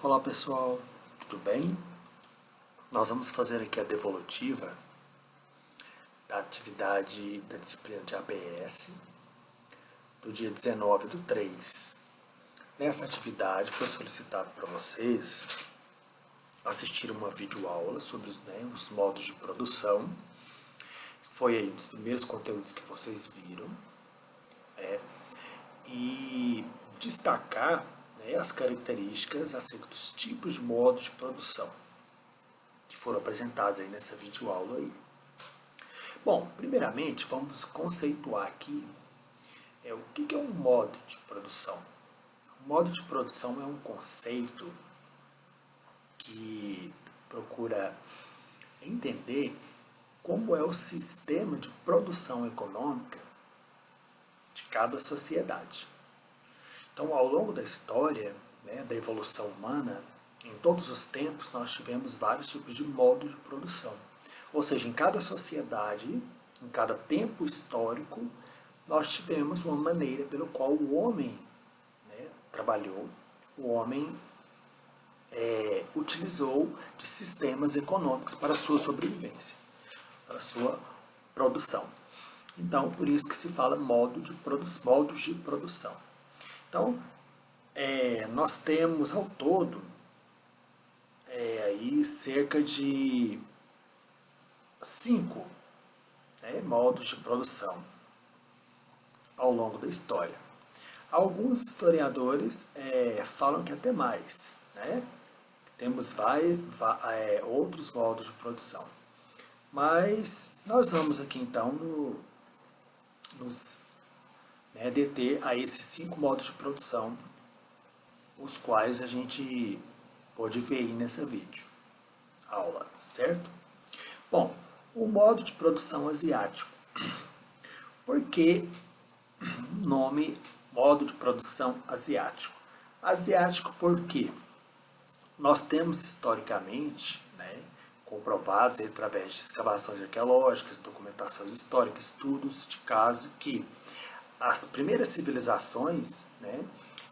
Olá pessoal, tudo bem? Nós vamos fazer aqui a devolutiva da atividade da disciplina de ABS do dia 19/3. Nessa atividade foi solicitado para vocês assistir uma videoaula sobre os modos de produção. Foi aí um dos primeiros conteúdos que vocês viram. E destacar as características acerca dos tipos de modos de produção que foram apresentados aí nessa videoaula aí. Bom, primeiramente vamos conceituar aqui o que é um modo de produção. O modo de produção é um conceito que procura entender como é o sistema de produção econômica de cada sociedade. Então, ao longo da história, da evolução humana, em todos os tempos nós tivemos vários tipos de modos de produção. Ou seja, em cada sociedade, em cada tempo histórico, nós tivemos uma maneira pelo qual o homem trabalhou, o homem utilizou de sistemas econômicos para a sua sobrevivência, para a sua produção. Então, por isso que se fala modos de produção. Então, nós temos ao todo aí cerca de 5 modos de produção ao longo da história. Alguns historiadores falam que até mais, temos outros modos de produção. Mas nós vamos aqui então nos deter a esses 5 modos de produção, os quais a gente pode ver aí nessa aula, certo? Bom, o modo de produção asiático. Por que nome modo de produção asiático? Asiático porque nós temos historicamente, comprovados através de escavações arqueológicas, documentações históricas, estudos de caso, que as primeiras civilizações,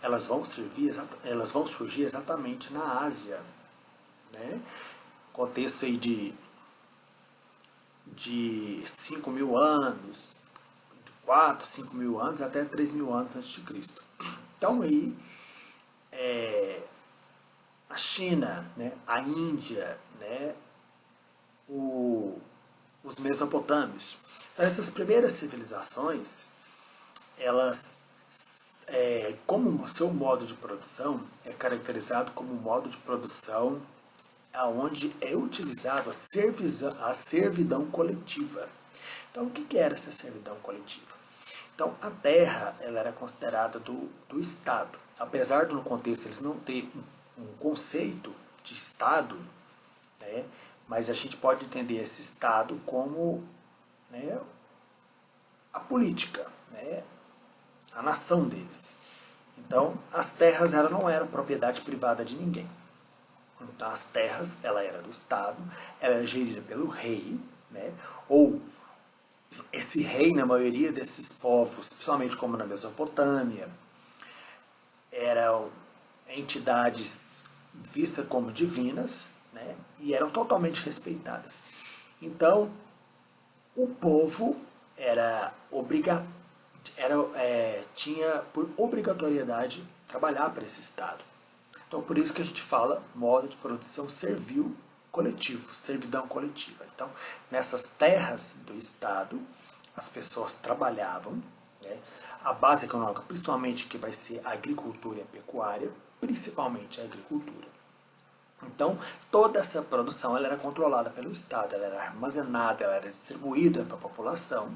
elas vão surgir exatamente na Ásia, contexto aí de 5.000 anos, 4, 5.000 anos até 3.000 anos antes de Cristo. Então aí a China, a Índia, os mesopotâmios. Então essas primeiras civilizações, elas como o seu modo de produção é caracterizado como um modo de produção onde é utilizada a servidão coletiva. Então, o que era essa servidão coletiva? Então, a terra ela era considerada do Estado. Apesar do no contexto eles não terem um conceito de Estado, mas a gente pode entender esse Estado como a política, a nação deles. Então, as terras ela não eram propriedade privada de ninguém. Então, as terras ela era do Estado, ela era gerida pelo rei, ou esse rei, na maioria desses povos, principalmente como na Mesopotâmia, eram entidades vistas como divinas, e eram totalmente respeitadas. Então, o povo tinha por obrigatoriedade trabalhar para esse Estado. Então, por isso que a gente fala modo de produção servil coletivo, servidão coletiva. Então, nessas terras do Estado, as pessoas trabalhavam, a base econômica, principalmente que vai ser a agricultura e a pecuária, principalmente a agricultura. Então, toda essa produção ela era controlada pelo Estado, ela era armazenada, ela era distribuída para a população.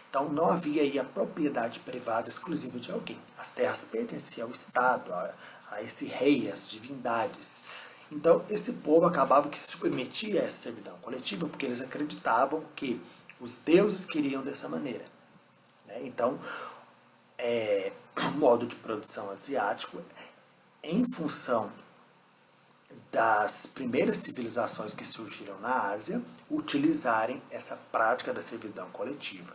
Então, não havia aí a propriedade privada exclusiva de alguém. As terras pertenciam ao Estado, a esse rei, às divindades. Então, esse povo acabava que se submetia a essa servidão coletiva porque eles acreditavam que os deuses queriam dessa maneira. Então, o modo de produção asiático, em função das primeiras civilizações que surgiram na Ásia, utilizarem essa prática da servidão coletiva.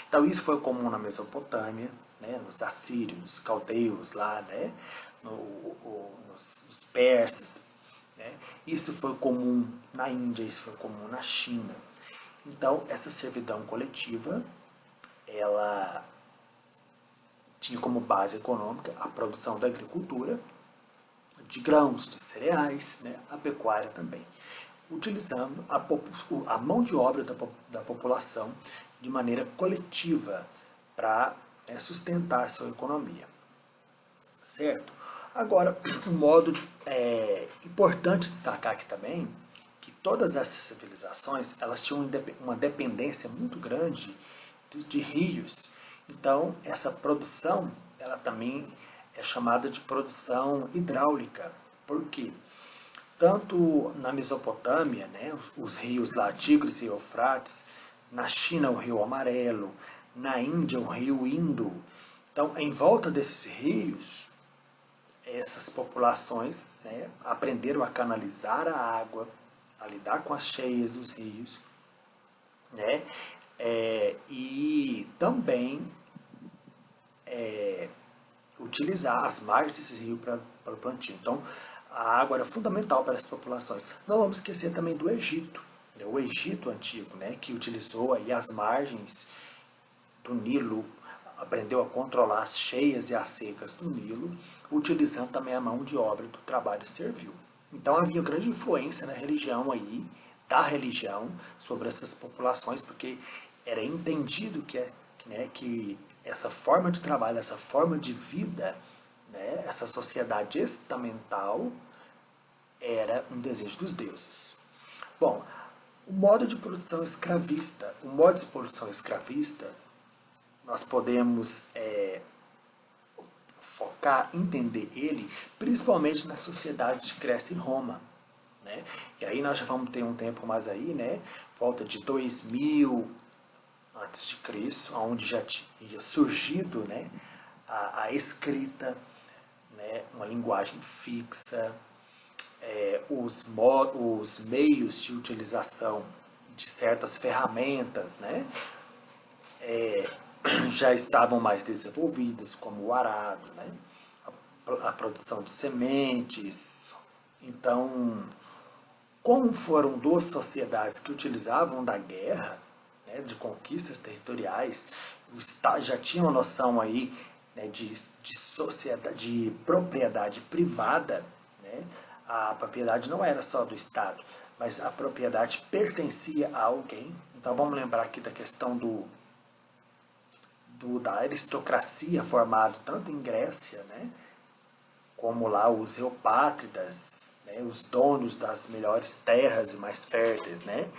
Então, isso foi comum na Mesopotâmia, né, nos assírios, nos caldeus lá, né, nos persas, né. Isso foi comum na Índia, isso foi comum na China. Então, essa servidão coletiva, ela tinha como base econômica a produção da agricultura, de grãos, de cereais, né, a pecuária também, utilizando a mão de obra da população de maneira coletiva para sustentar a sua economia. Certo? Agora, importante destacar aqui também que todas essas civilizações elas tinham uma dependência muito grande de rios. Então, essa produção ela também é chamada de produção hidráulica. Por quê? Tanto na Mesopotâmia, né, os rios lá, Tigres e Eufrates, na China o Rio Amarelo, na Índia o Rio Indo. Então, em volta desses rios, essas populações, né, aprenderam a canalizar a água, a lidar com as cheias dos rios, né, e também utilizar as margens desses rios para o plantio. Então, a água era fundamental para as populações. Não vamos esquecer também do Egito, né, o Egito antigo, né, que utilizou aí as margens do Nilo, aprendeu a controlar as cheias e as secas do Nilo, utilizando também a mão de obra do trabalho servil. Então havia grande influência na religião aí, da religião, sobre essas populações, porque era entendido que essa forma de trabalho, essa forma de vida, né, essa sociedade estamental, era um desejo dos deuses. Bom, o modo de produção escravista. O modo de produção escravista, nós podemos focar, entender ele, principalmente nas sociedades de Grécia e Roma. Né? E aí nós já vamos ter um tempo mais aí, né? Volta de 2000 antes de Cristo, onde já tinha surgido, né, a escrita, né, uma linguagem fixa, os meios de utilização de certas ferramentas, né, já estavam mais desenvolvidas, como o arado, né, a produção de sementes. Então, como foram duas sociedades que utilizavam da guerra, né, de conquistas territoriais, o Estado já tinha uma noção aí, né, de propriedade privada, né, a propriedade não era só do Estado, mas a propriedade pertencia a alguém. Então vamos lembrar aqui da questão da aristocracia formada tanto em Grécia, né, como lá os eupátridas, né, os donos das melhores terras e mais férteis, né,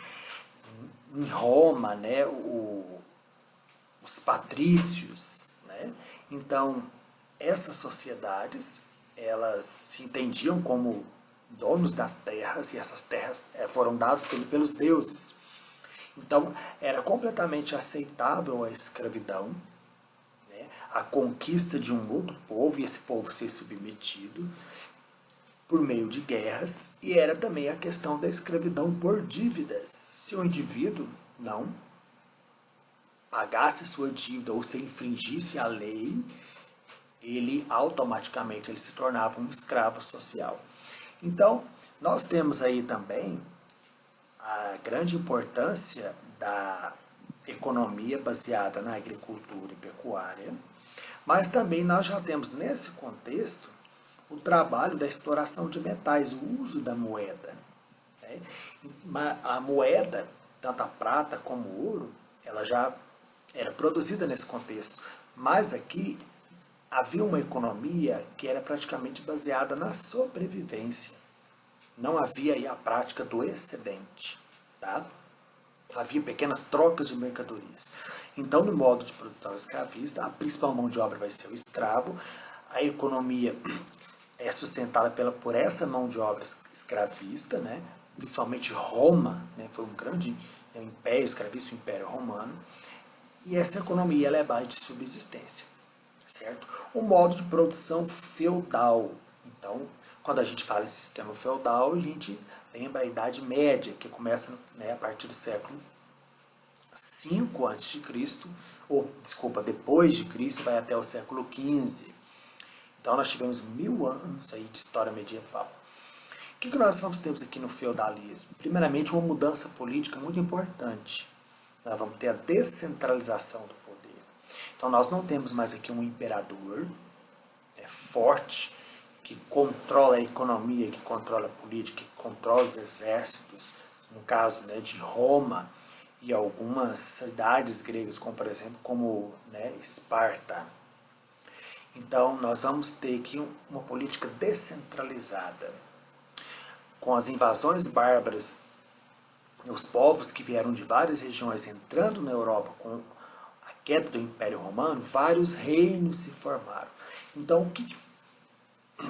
em Roma, né, os patrícios, né. Então essas sociedades elas se entendiam como donos das terras e essas terras foram dadas pelos deuses. Então era completamente aceitável a escravidão, né, a conquista de um outro povo e esse povo ser submetido por meio de guerras, e era também a questão da escravidão por dívidas. Se o indivíduo não pagasse sua dívida ou se infringisse a lei, ele automaticamente se tornava um escravo social. Então, nós temos aí também a grande importância da economia baseada na agricultura e pecuária, mas também nós já temos nesse contexto o trabalho da exploração de metais, o uso da moeda. Né? A moeda, tanto a prata como o ouro, ela já era produzida nesse contexto, mas aqui havia uma economia que era praticamente baseada na sobrevivência. Não havia aí a prática do excedente. Tá? Havia pequenas trocas de mercadorias. Então, no modo de produção escravista, a principal mão de obra vai ser o escravo, a economia é sustentada por essa mão de obra escravista, né? Principalmente Roma, né? Foi um grande império escravista, o Império Romano, e essa economia ela é base de subsistência, certo? O modo de produção feudal. Então, quando a gente fala em sistema feudal, a gente lembra a Idade Média, que começa, né, a partir do século V a.C., ou desculpa, depois de Cristo, vai até o século XV. Então nós tivemos 1000 anos aí de história medieval. O que nós vamos ter aqui no feudalismo? Primeiramente, uma mudança política muito importante. Nós vamos ter a descentralização do poder. Então nós não temos mais aqui um imperador forte, que controla a economia, que controla a política, que controla os exércitos, no caso, né, de Roma e algumas cidades gregas, como por exemplo, como, né, Esparta. Então nós vamos ter aqui uma política descentralizada, com as invasões bárbaras, os povos que vieram de várias regiões entrando na Europa com a queda do Império Romano, vários reinos se formaram. Então o que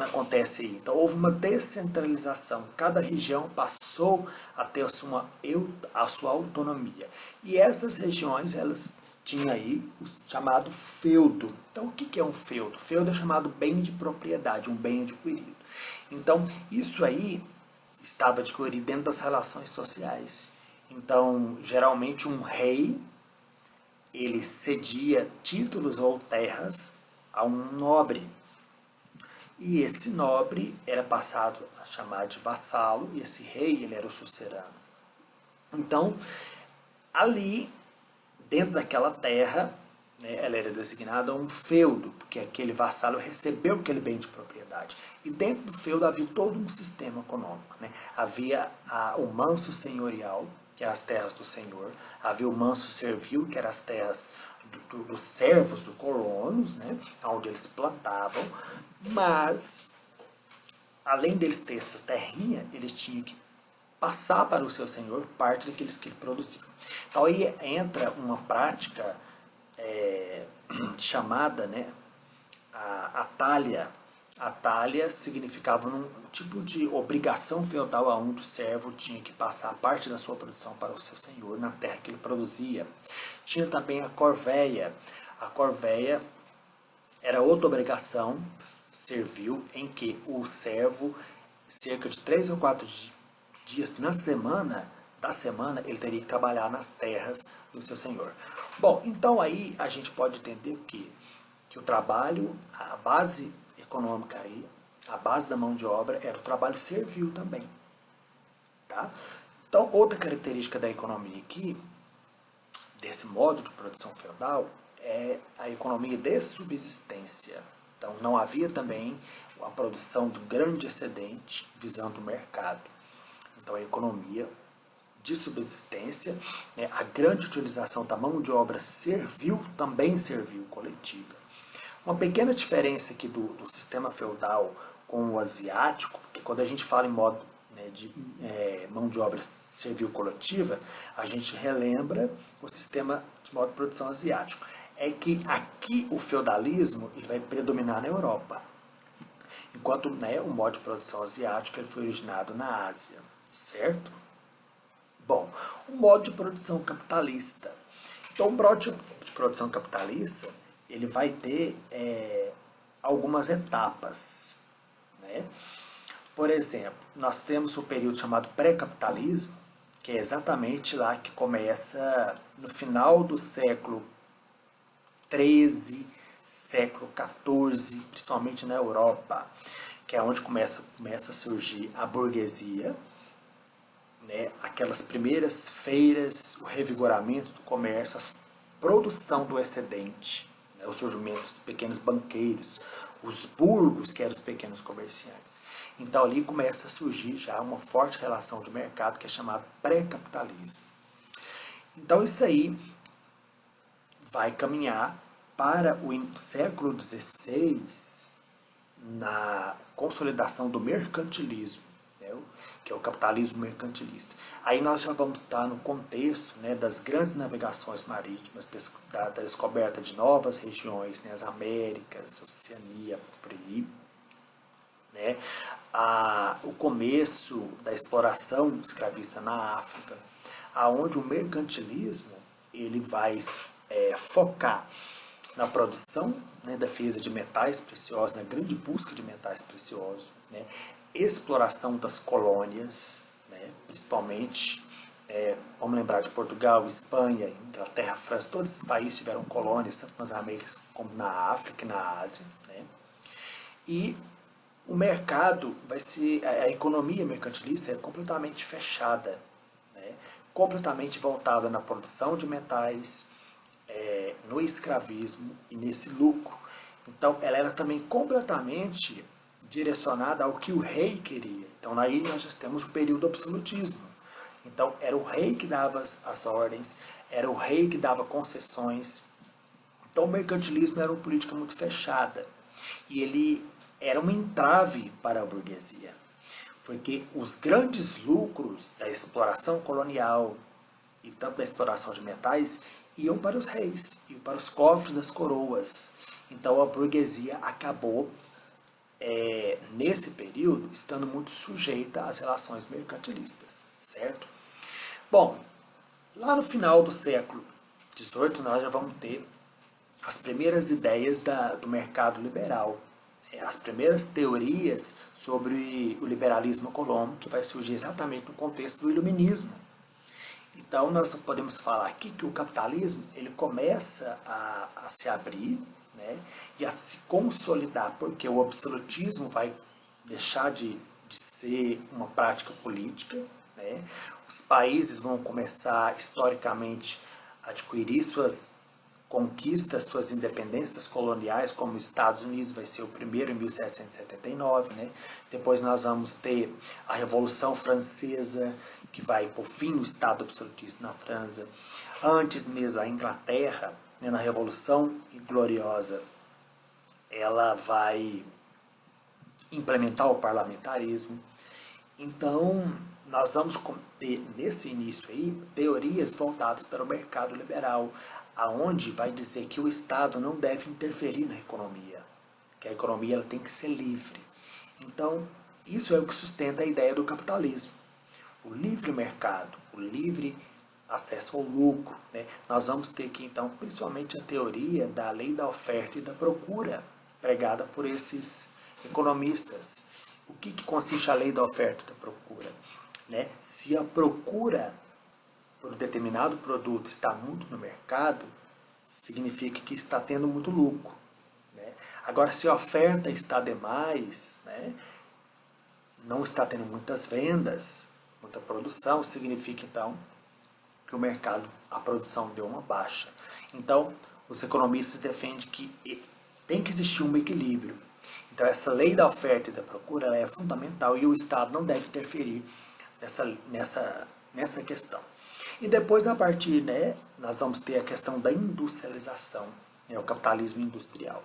acontece aí? Então houve uma descentralização, cada região passou a ter a sua autonomia. E essas regiões, elas tinham aí o chamado feudo. Então o que é um feudo? Feudo é chamado bem de propriedade, um bem adquirido. Então isso aí estava adquirido dentro das relações sociais. Então geralmente um rei, ele cedia títulos ou terras a um nobre. E esse nobre era passado a chamar de vassalo, e esse rei, ele era o sucerano. Então, ali, dentro daquela terra, né, ela era designada um feudo, porque aquele vassalo recebeu aquele bem de propriedade. E dentro do feudo havia todo um sistema econômico. Né? Havia o manso senhorial, que eram as terras do senhor, havia o manso servil, que eram as terras dos servos, dos colonos, né, onde eles plantavam, mas, além deles ter essa terrinha, eles tinham que passar para o seu senhor parte daqueles que ele produziu. Então aí entra uma prática chamada, né, a talha. A talha significava um tipo de obrigação feudal aonde o servo tinha que passar parte da sua produção para o seu senhor na terra que ele produzia. Tinha também a corvéia. A corvéia era outra obrigação servil em que o servo, cerca de 3 ou 4 dias da semana, ele teria que trabalhar nas terras do seu senhor. Bom, então aí a gente pode entender que o trabalho, a base econômica aí, a base da mão de obra era o trabalho servil também. Tá? Então, outra característica da economia aqui, desse modo de produção feudal, é a economia de subsistência. Então não havia também a produção do grande excedente visando o mercado. Então a economia de subsistência, né, a grande utilização da mão de obra servil, também servil coletiva. Uma pequena diferença aqui do sistema feudal com o asiático, porque quando a gente fala em modo, né, de mão de obra servil coletiva, a gente relembra o sistema de modo de produção asiático. É que aqui o feudalismo ele vai predominar na Europa, enquanto, né, o modo de produção asiático ele foi originado na Ásia, certo? Bom, o modo de produção capitalista. Então, o modo de produção capitalista ele vai ter algumas etapas, né? Por exemplo, nós temos o período chamado pré-capitalismo, que é exatamente lá que começa no final do século XIII, século XIV, principalmente na Europa, que é onde começa a surgir a burguesia, né, aquelas primeiras feiras, o revigoramento do comércio, a produção do excedente, né, o surgimento dos pequenos banqueiros, os burgos, que eram os pequenos comerciantes. Então ali começa a surgir já uma forte relação de mercado que é chamada pré-capitalismo. Então isso aí vai caminhar para o século XVI, na consolidação do mercantilismo, né, que é o capitalismo mercantilista. Aí nós já vamos estar no contexto, né, das grandes navegações marítimas, da descoberta de novas regiões, né, as Américas, Oceania, por aí, né, o começo da exploração escravista na África, aonde o mercantilismo ele vai focar na produção, né, defesa de metais preciosos, na grande busca de metais preciosos, né, exploração das colônias, né, principalmente Vamos lembrar de Portugal, Espanha, Inglaterra, França, todos esses países tiveram colônias, tanto nas Américas como na África e na Ásia. Né? E o mercado vai ser, a economia mercantilista é completamente fechada, né? Completamente voltada na produção de metais, no escravismo e nesse lucro. Então ela era também completamente direcionada ao que o rei queria. Então aí nós já temos o período do absolutismo. Então era o rei que dava as ordens, era o rei que dava concessões. Então o mercantilismo era uma política muito fechada. E ele era um entrave para a burguesia. Porque os grandes lucros da exploração colonial e tanto da exploração de metais iam para os reis, iam para os cofres das coroas. Então a burguesia acabou, nesse período, estando muito sujeita às relações mercantilistas, certo? Bom, lá no final do século XVIII nós já vamos ter as primeiras ideias do mercado liberal, as primeiras teorias sobre o liberalismo econômico, que vai surgir exatamente no contexto do iluminismo. Então nós podemos falar aqui que o capitalismo ele começa a se abrir, né, e a se consolidar, porque o absolutismo vai deixar de ser uma prática política. Né, os países vão começar historicamente a adquirir suas conquistas, suas independências coloniais, como os Estados Unidos vai ser o primeiro em 1779, né? Depois nós vamos ter a Revolução Francesa, que vai por fim no Estado absolutista na França. Antes mesmo a Inglaterra, né, na Revolução Gloriosa, ela vai implementar o parlamentarismo. Então, nós vamos ter nesse início aí teorias voltadas para o mercado liberal, aonde vai dizer que o Estado não deve interferir na economia, que a economia ela tem que ser livre. Então, isso é o que sustenta a ideia do capitalismo. O livre mercado, o livre acesso ao lucro. Né? Nós vamos ter aqui, então, principalmente a teoria da lei da oferta e da procura, pregada por esses economistas. O que consiste a lei da oferta e da procura? Né? Se a procura por um determinado produto está muito no mercado, significa que está tendo muito lucro. Né? Agora, se a oferta está demais, né, não está tendo muitas vendas, muita produção, significa então que o mercado, a produção deu uma baixa. Então, os economistas defendem que tem que existir um equilíbrio. Então, essa lei da oferta e da procura ela é fundamental e o Estado não deve interferir nessa questão. E depois, a partir, né, nós vamos ter a questão da industrialização, né, o capitalismo industrial.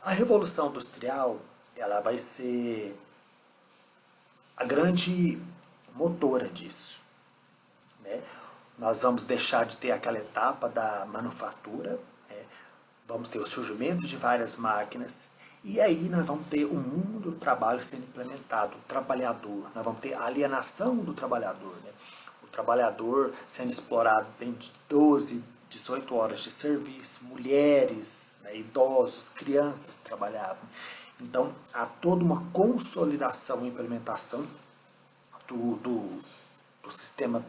A Revolução Industrial ela vai ser a grande motora disso. Né? Nós vamos deixar de ter aquela etapa da manufatura, né? Vamos ter o surgimento de várias máquinas, e aí nós vamos ter o mundo do trabalho sendo implementado, o trabalhador, nós vamos ter a alienação do trabalhador, né? O trabalhador sendo explorado de 12, 18 horas de serviço, mulheres, né, idosos, crianças trabalhavam. Então, há toda uma consolidação e implementação do sistema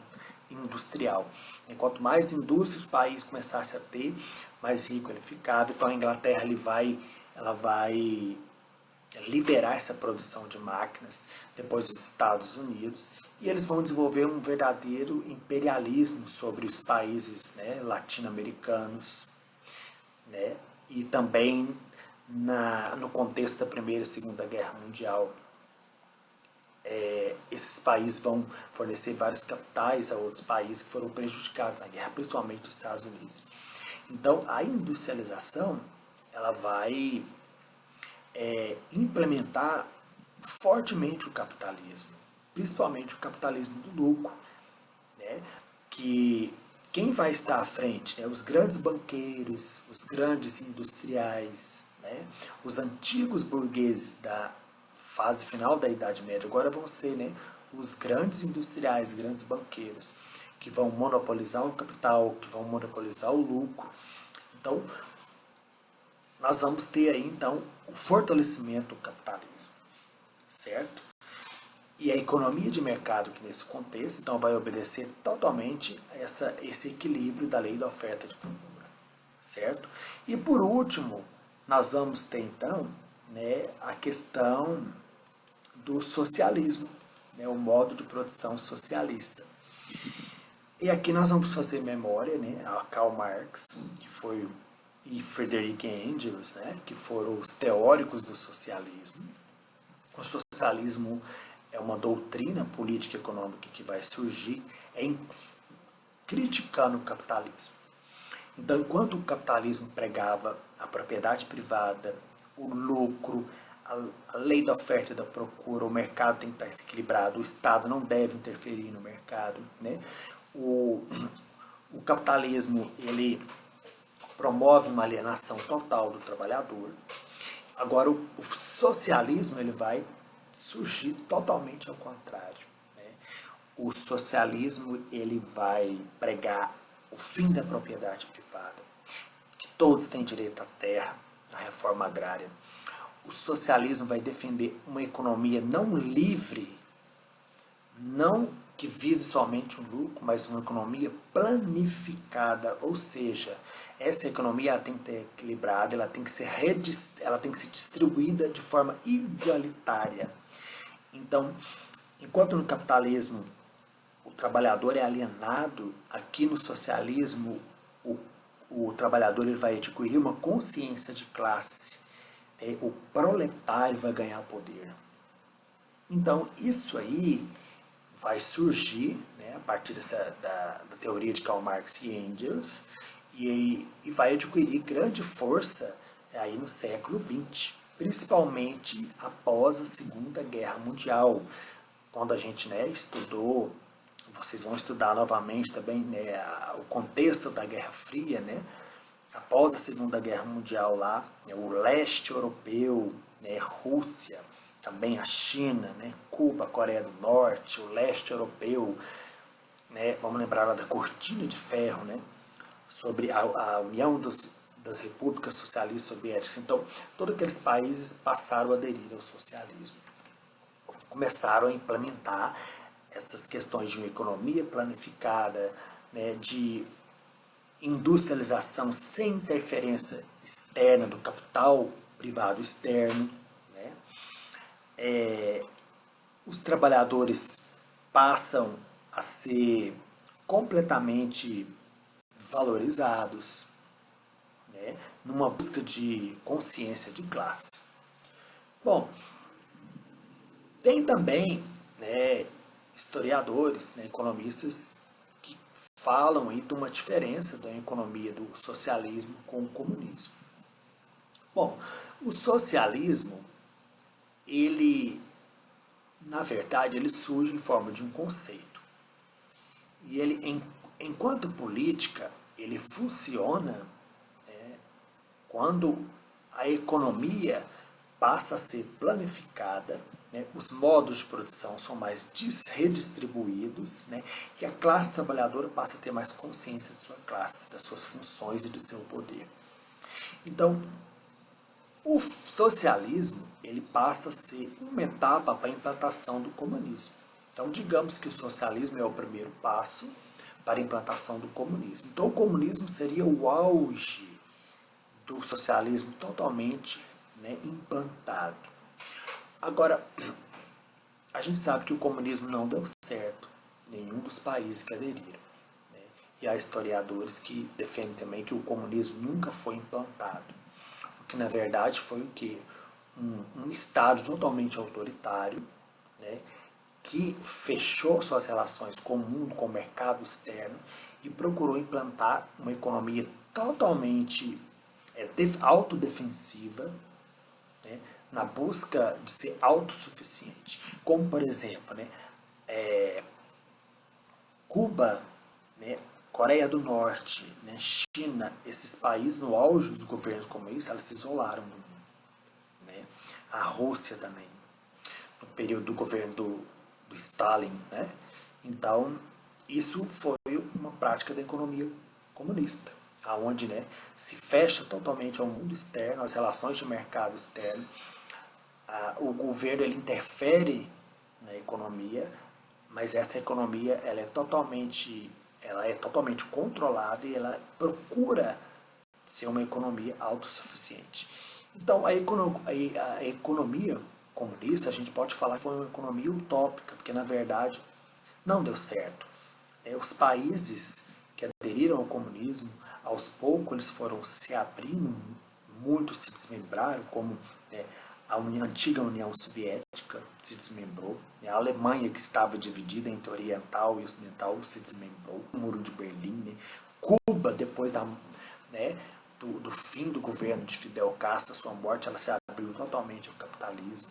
industrial. E quanto mais indústria os países começassem a ter, mais rico ele ficava. Então a Inglaterra ela vai liderar essa produção de máquinas, depois os Estados Unidos, e eles vão desenvolver um verdadeiro imperialismo sobre os países, né, latino-americanos, né, e também no contexto da Primeira e Segunda Guerra Mundial. Esses países vão fornecer vários capitais a outros países que foram prejudicados na guerra, principalmente os Estados Unidos. Então, a industrialização ela vai implementar fortemente o capitalismo, principalmente o capitalismo do lucro, né? Que quem vai estar à frente, né? Os grandes banqueiros, os grandes industriais, né? Os antigos burgueses da fase final da Idade Média agora vão ser, né, os grandes industriais, grandes banqueiros, que vão monopolizar o capital, que vão monopolizar o lucro. Então, nós vamos ter aí, então, o fortalecimento do capitalismo, certo? E a economia de mercado que nesse contexto, então, vai obedecer totalmente a esse equilíbrio da lei da oferta e de procura, certo? E por último, nós vamos ter então, né, a questão do socialismo, né, o modo de produção socialista. E aqui nós vamos fazer memória, né, a Karl Marx, que foi, e Friedrich Engels, né, que foram os teóricos do socialismo. O socialismo é uma doutrina política e econômica que vai surgir criticando o capitalismo. Então, enquanto o capitalismo pregava a propriedade privada, o lucro, a lei da oferta e da procura, o mercado tem que estar equilibrado, o Estado não deve interferir no mercado, né? O capitalismo, ele promove uma alienação total do trabalhador. Agora, o socialismo, ele vai surgir totalmente ao contrário, né? O socialismo, ele vai pregar o fim da propriedade privada, que todos têm direito à terra, a reforma agrária. O socialismo vai defender uma economia não livre, não que vise somente o lucro, mas uma economia planificada, ou seja, essa economia ela tem que ter equilibrada, ela tem que ser distribuída de forma igualitária. Então, enquanto no capitalismo o trabalhador é alienado, aqui no socialismo o trabalhador ele vai adquirir uma consciência de classe, né? O proletário vai ganhar poder. Então, isso aí vai surgir, né, a partir da teoria de Karl Marx e Engels, e vai adquirir grande força aí no século XX, principalmente após a Segunda Guerra Mundial, quando a gente, né, estudou, vocês vão estudar novamente também, né, o contexto da Guerra Fria, né, após a Segunda Guerra Mundial lá, né, o leste europeu, né, Rússia, também a China, né, Cuba, Coreia do Norte, o leste europeu, né, vamos lembrar lá da Cortina de Ferro, né, sobre a união das repúblicas socialistas soviéticas. Então, todos aqueles países passaram a aderir ao socialismo. Começaram a implementar essas questões de uma economia planificada, né, de industrialização sem interferência externa do capital privado externo, né? Os trabalhadores passam a ser completamente valorizados, né? Numa busca de consciência de classe. Bom, tem também, né, historiadores, né, economistas que falam aí de uma diferença da economia do socialismo com o comunismo. Bom, o socialismo, ele, na verdade, ele surge em forma de um conceito. E ele, enquanto política, ele funciona, né, quando a economia passa a ser planificada, né, os modos de produção são mais redistribuídos, né, e a classe trabalhadora passa a ter mais consciência de sua classe, das suas funções e do seu poder. Então, o socialismo ele passa a ser uma etapa para a implantação do comunismo. Então, digamos que o socialismo é o primeiro passo para a implantação do comunismo. Então, o comunismo seria o auge do socialismo totalmente, né, implantado. Agora, a gente sabe que o comunismo não deu certo em nenhum dos países que aderiram, né? E há historiadores que defendem também que o comunismo nunca foi implantado. O que na verdade foi o quê? Um Estado totalmente autoritário, né, que fechou suas relações com o mundo, com o mercado externo e procurou implantar uma economia totalmente autodefensiva, né, na busca de ser autossuficiente. Como, por exemplo, né, Cuba, né, Coreia do Norte, né, China, esses países no auge dos governos comunistas, elas se isolaram do mundo. Né? A Rússia também, no período do governo do Stalin. Né? Então, isso foi uma prática da economia comunista, onde, né, se fecha totalmente ao mundo externo, às relações de mercado externo. O governo ele interfere na economia, mas essa economia ela é totalmente controlada e ela procura ser uma economia autossuficiente. Então, a economia comunista, a gente pode falar que foi uma economia utópica, porque na verdade não deu certo. Os países que aderiram ao comunismo, aos poucos eles foram se abrindo, muitos se desmembraram, como a antiga União Soviética se desmembrou, a Alemanha, que estava dividida entre oriental e ocidental, se desmembrou, o Muro de Berlim, né? Cuba, depois do fim do governo de Fidel Castro, a sua morte, ela se abriu totalmente ao capitalismo.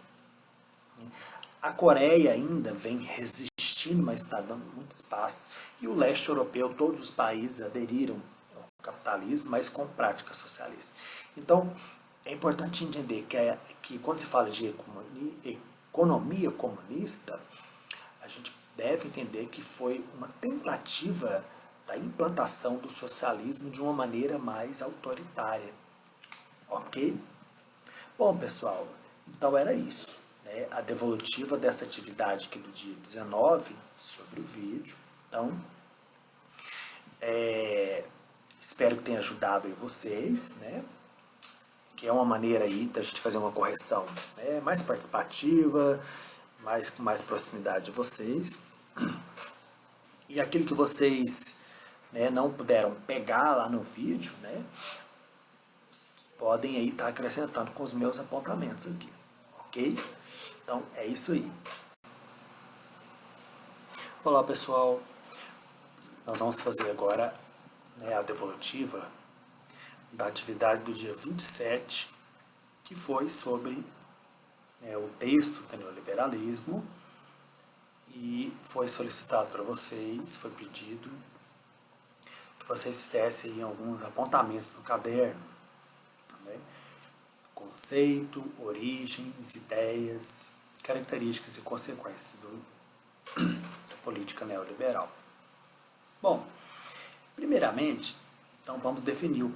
A Coreia ainda vem resistindo, mas está dando muito espaço. E o leste europeu, todos os países aderiram ao capitalismo, mas com práticas socialistas. Então, é importante entender que quando se fala de economia comunista, a gente deve entender que foi uma tentativa da implantação do socialismo de uma maneira mais autoritária. Ok? Bom, pessoal, então era isso. A devolutiva dessa atividade aqui do dia 19 sobre o vídeo. Então, espero que tenha ajudado aí vocês, né? Que é uma maneira aí da gente fazer uma correção mais participativa, com mais proximidade de vocês. E aquilo que vocês não puderam pegar lá no vídeo, podem aí estar acrescentando com os meus apontamentos aqui, ok? Então é isso aí. Olá pessoal, nós vamos fazer agora a devolutiva da atividade do dia 27, que foi sobre o texto do neoliberalismo, e foi solicitado para vocês, foi pedido que vocês fizessem aí alguns apontamentos no caderno, conceito, origens, ideias, características e consequências da política neoliberal. Bom, primeiramente, então vamos definir o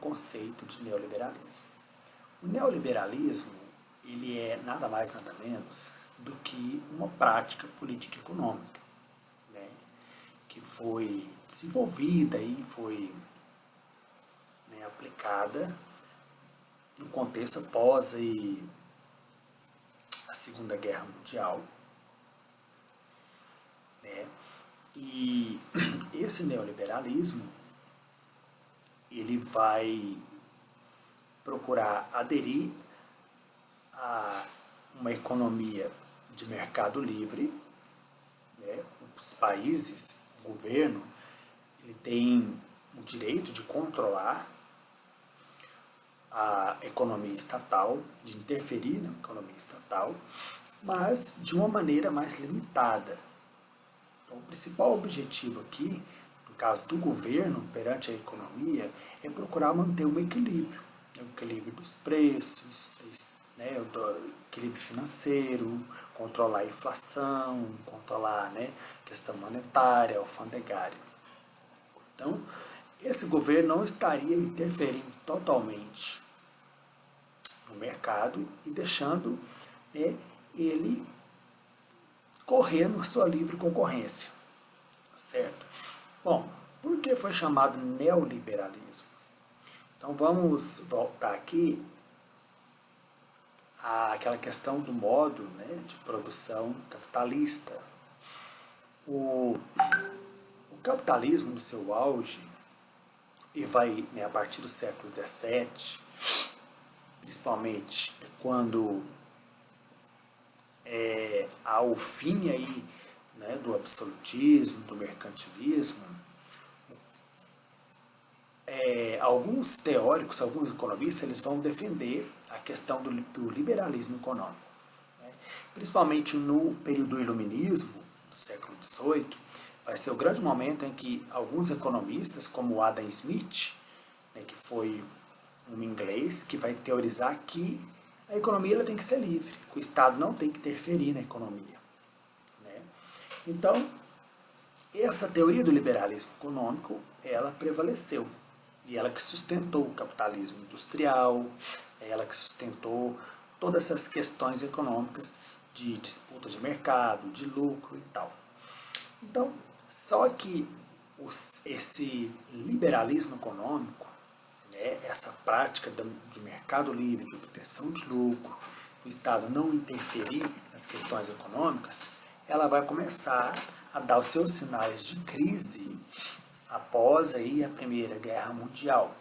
conceito de neoliberalismo. O neoliberalismo, ele é nada mais nada menos do que uma prática política econômica, que foi desenvolvida e foi aplicada no contexto após a Segunda Guerra Mundial. E esse neoliberalismo, ele vai procurar aderir a uma economia de mercado livre. Os países, o governo, ele tem o direito de controlar a economia estatal, de interferir na economia estatal, mas de uma maneira mais limitada. Então, o principal objetivo aqui, no caso do governo, perante a economia, é procurar manter um equilíbrio. O equilíbrio dos preços, o equilíbrio financeiro, controlar a inflação, controlar a questão monetária, alfandegária. Então, esse governo não estaria interferindo totalmente no mercado e deixando ele correr na sua livre concorrência, certo? Bom, por que foi chamado neoliberalismo? Então vamos voltar aqui àquela questão do modo de produção capitalista. O capitalismo no seu auge, e vai a partir do século XVII, principalmente quando há o fim aí, do absolutismo, do mercantilismo, alguns teóricos, alguns economistas, eles vão defender a questão do liberalismo econômico. Principalmente no período do iluminismo, do século XVIII, vai ser o grande momento em que alguns economistas, como Adam Smith, que foi um inglês, que vai teorizar que a economia ela tem que ser livre, que o Estado não tem que interferir na economia. Então, essa teoria do liberalismo econômico, ela prevaleceu. E ela que sustentou o capitalismo industrial, ela que sustentou todas essas questões econômicas de disputa de mercado, de lucro e tal. Então, só que esse liberalismo econômico, né, essa prática de mercado livre, de obtenção de lucro, o Estado não interferir nas questões econômicas, ela vai começar a dar os seus sinais de crise após aí a Primeira Guerra Mundial.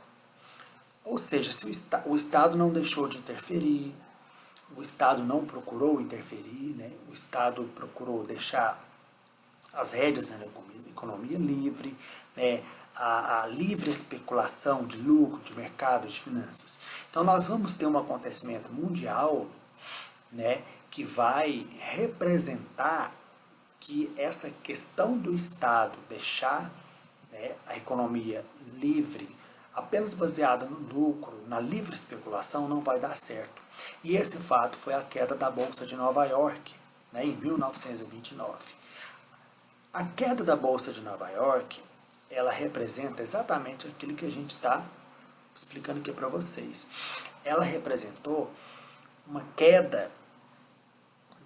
Ou seja, se o Estado não deixou de interferir, o Estado não procurou interferir, né, o Estado procurou deixar as rédeas na economia livre, né, a livre especulação de lucro, de mercado, de finanças. Então nós vamos ter um acontecimento mundial, né, que vai representar que essa questão do Estado deixar, né, a economia livre, apenas baseada no lucro, na livre especulação, não vai dar certo. E esse fato foi a queda da Bolsa de Nova York, né, em 1929. A queda da Bolsa de Nova York, ela representa exatamente aquilo que a gente está explicando aqui para vocês. Ela representou uma queda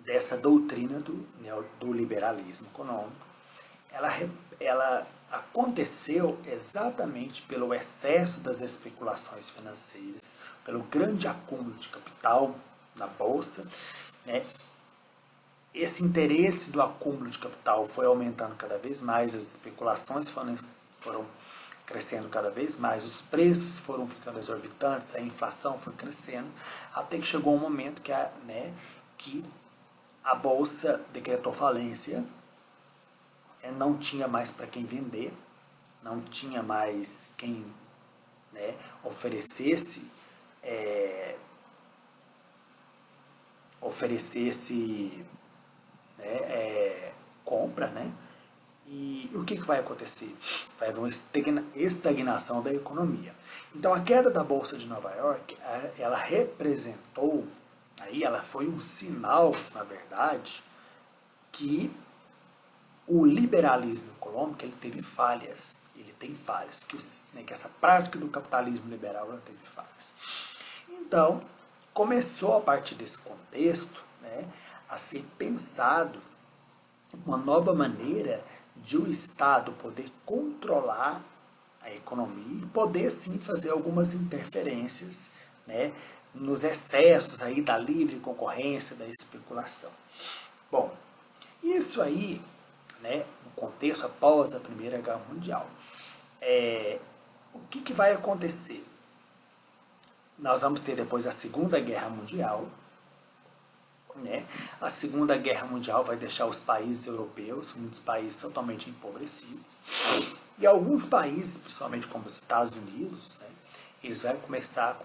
dessa doutrina do liberalismo econômico. Ela aconteceu exatamente pelo excesso das especulações financeiras, pelo grande acúmulo de capital na Bolsa, né? Esse interesse do acúmulo de capital foi aumentando cada vez mais, as especulações foram crescendo cada vez mais, os preços foram ficando exorbitantes, a inflação foi crescendo, até que chegou um momento que a Bolsa decretou falência, não tinha mais para quem vender, não tinha mais quem, né, oferecesse compra, né? E o que vai acontecer? Vai haver uma estagnação da economia. Então a queda da Bolsa de Nova York, ela representou, aí ela foi um sinal, na verdade, que o liberalismo econômico ele teve falhas, ele tem falhas, que essa prática do capitalismo liberal ela teve falhas. Então, começou a partir desse contexto, né, a ser pensado uma nova maneira de o Estado poder controlar a economia e poder sim fazer algumas interferências, né, nos excessos aí da livre concorrência, da especulação. Bom, isso aí, né, no contexto após a Primeira Guerra Mundial, o que vai acontecer? Nós vamos ter depois a Segunda Guerra Mundial, né? A Segunda Guerra Mundial vai deixar os países europeus, muitos países totalmente empobrecidos, e alguns países, principalmente como os Estados Unidos, né, eles vão começar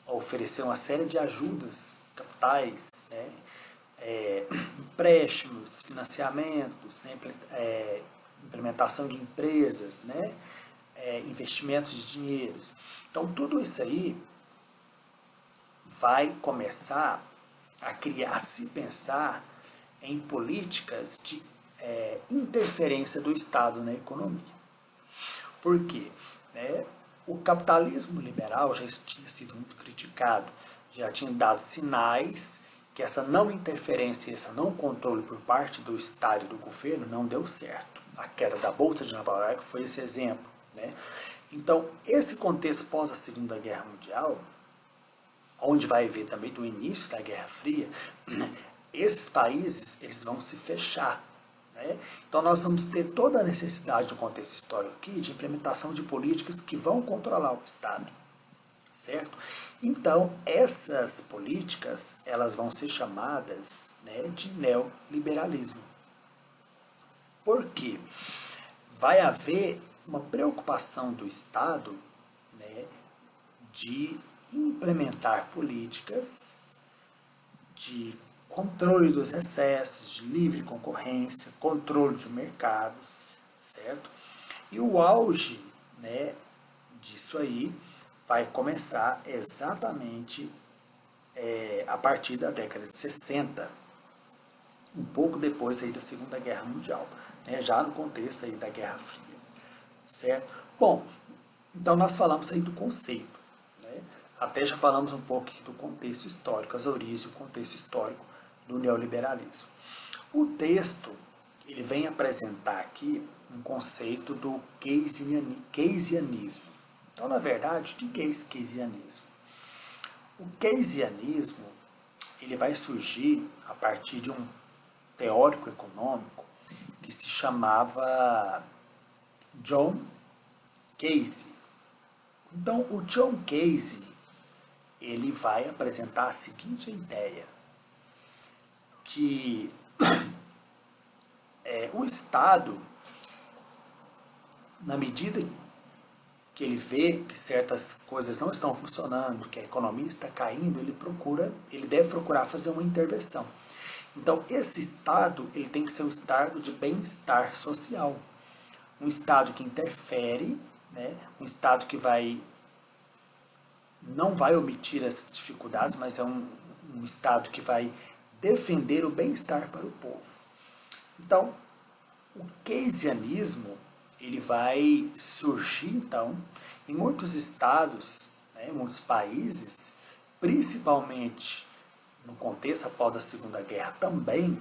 a oferecer uma série de ajudas capitais, né, empréstimos, financiamentos, né, implementação de empresas, né, investimentos de dinheiro. Então tudo isso aí vai começar a se pensar em políticas de interferência do Estado na economia. Por quê? O capitalismo liberal já tinha sido muito criticado, já tinha dado sinais que essa não interferência, esse não controle por parte do Estado e do governo não deu certo. A queda da Bolsa de Nova York foi esse exemplo, né? Então, esse contexto pós a Segunda Guerra Mundial, onde vai haver também do início da Guerra Fria, né, esses países eles vão se fechar, né? Então nós vamos ter toda a necessidade do contexto histórico aqui de implementação de políticas que vão controlar o Estado, certo? Então essas políticas elas vão ser chamadas, né, de neoliberalismo. Por quê? Vai haver uma preocupação do Estado, né, de implementar políticas de controle dos excessos, de livre concorrência, controle de mercados, certo? E o auge, né, disso aí vai começar exatamente a partir da década de 60, um pouco depois aí da Segunda Guerra Mundial, né, já no contexto aí da Guerra Fria, certo? Bom, então nós falamos aí do conceito, né? Até já falamos um pouco aqui do contexto histórico, as origens, o contexto histórico do neoliberalismo. O texto ele vem apresentar aqui um conceito do keynesianismo. Então, na verdade, o que é esse keynesianismo? O keynesianismo ele vai surgir a partir de um teórico econômico que se chamava John Keynes. Então, o John Keynes ele vai apresentar a seguinte ideia, que o Estado, na medida que ele vê que certas coisas não estão funcionando, que a economia está caindo, ele deve procurar fazer uma intervenção. Então, esse Estado ele tem que ser um Estado de bem-estar social, um Estado que interfere, né, um Estado que não vai omitir as dificuldades, mas é um Estado que vai defender o bem-estar para o povo. Então, o keynesianismo ele vai surgir, então, em muitos estados, né, em muitos países, principalmente no contexto após a Segunda Guerra também,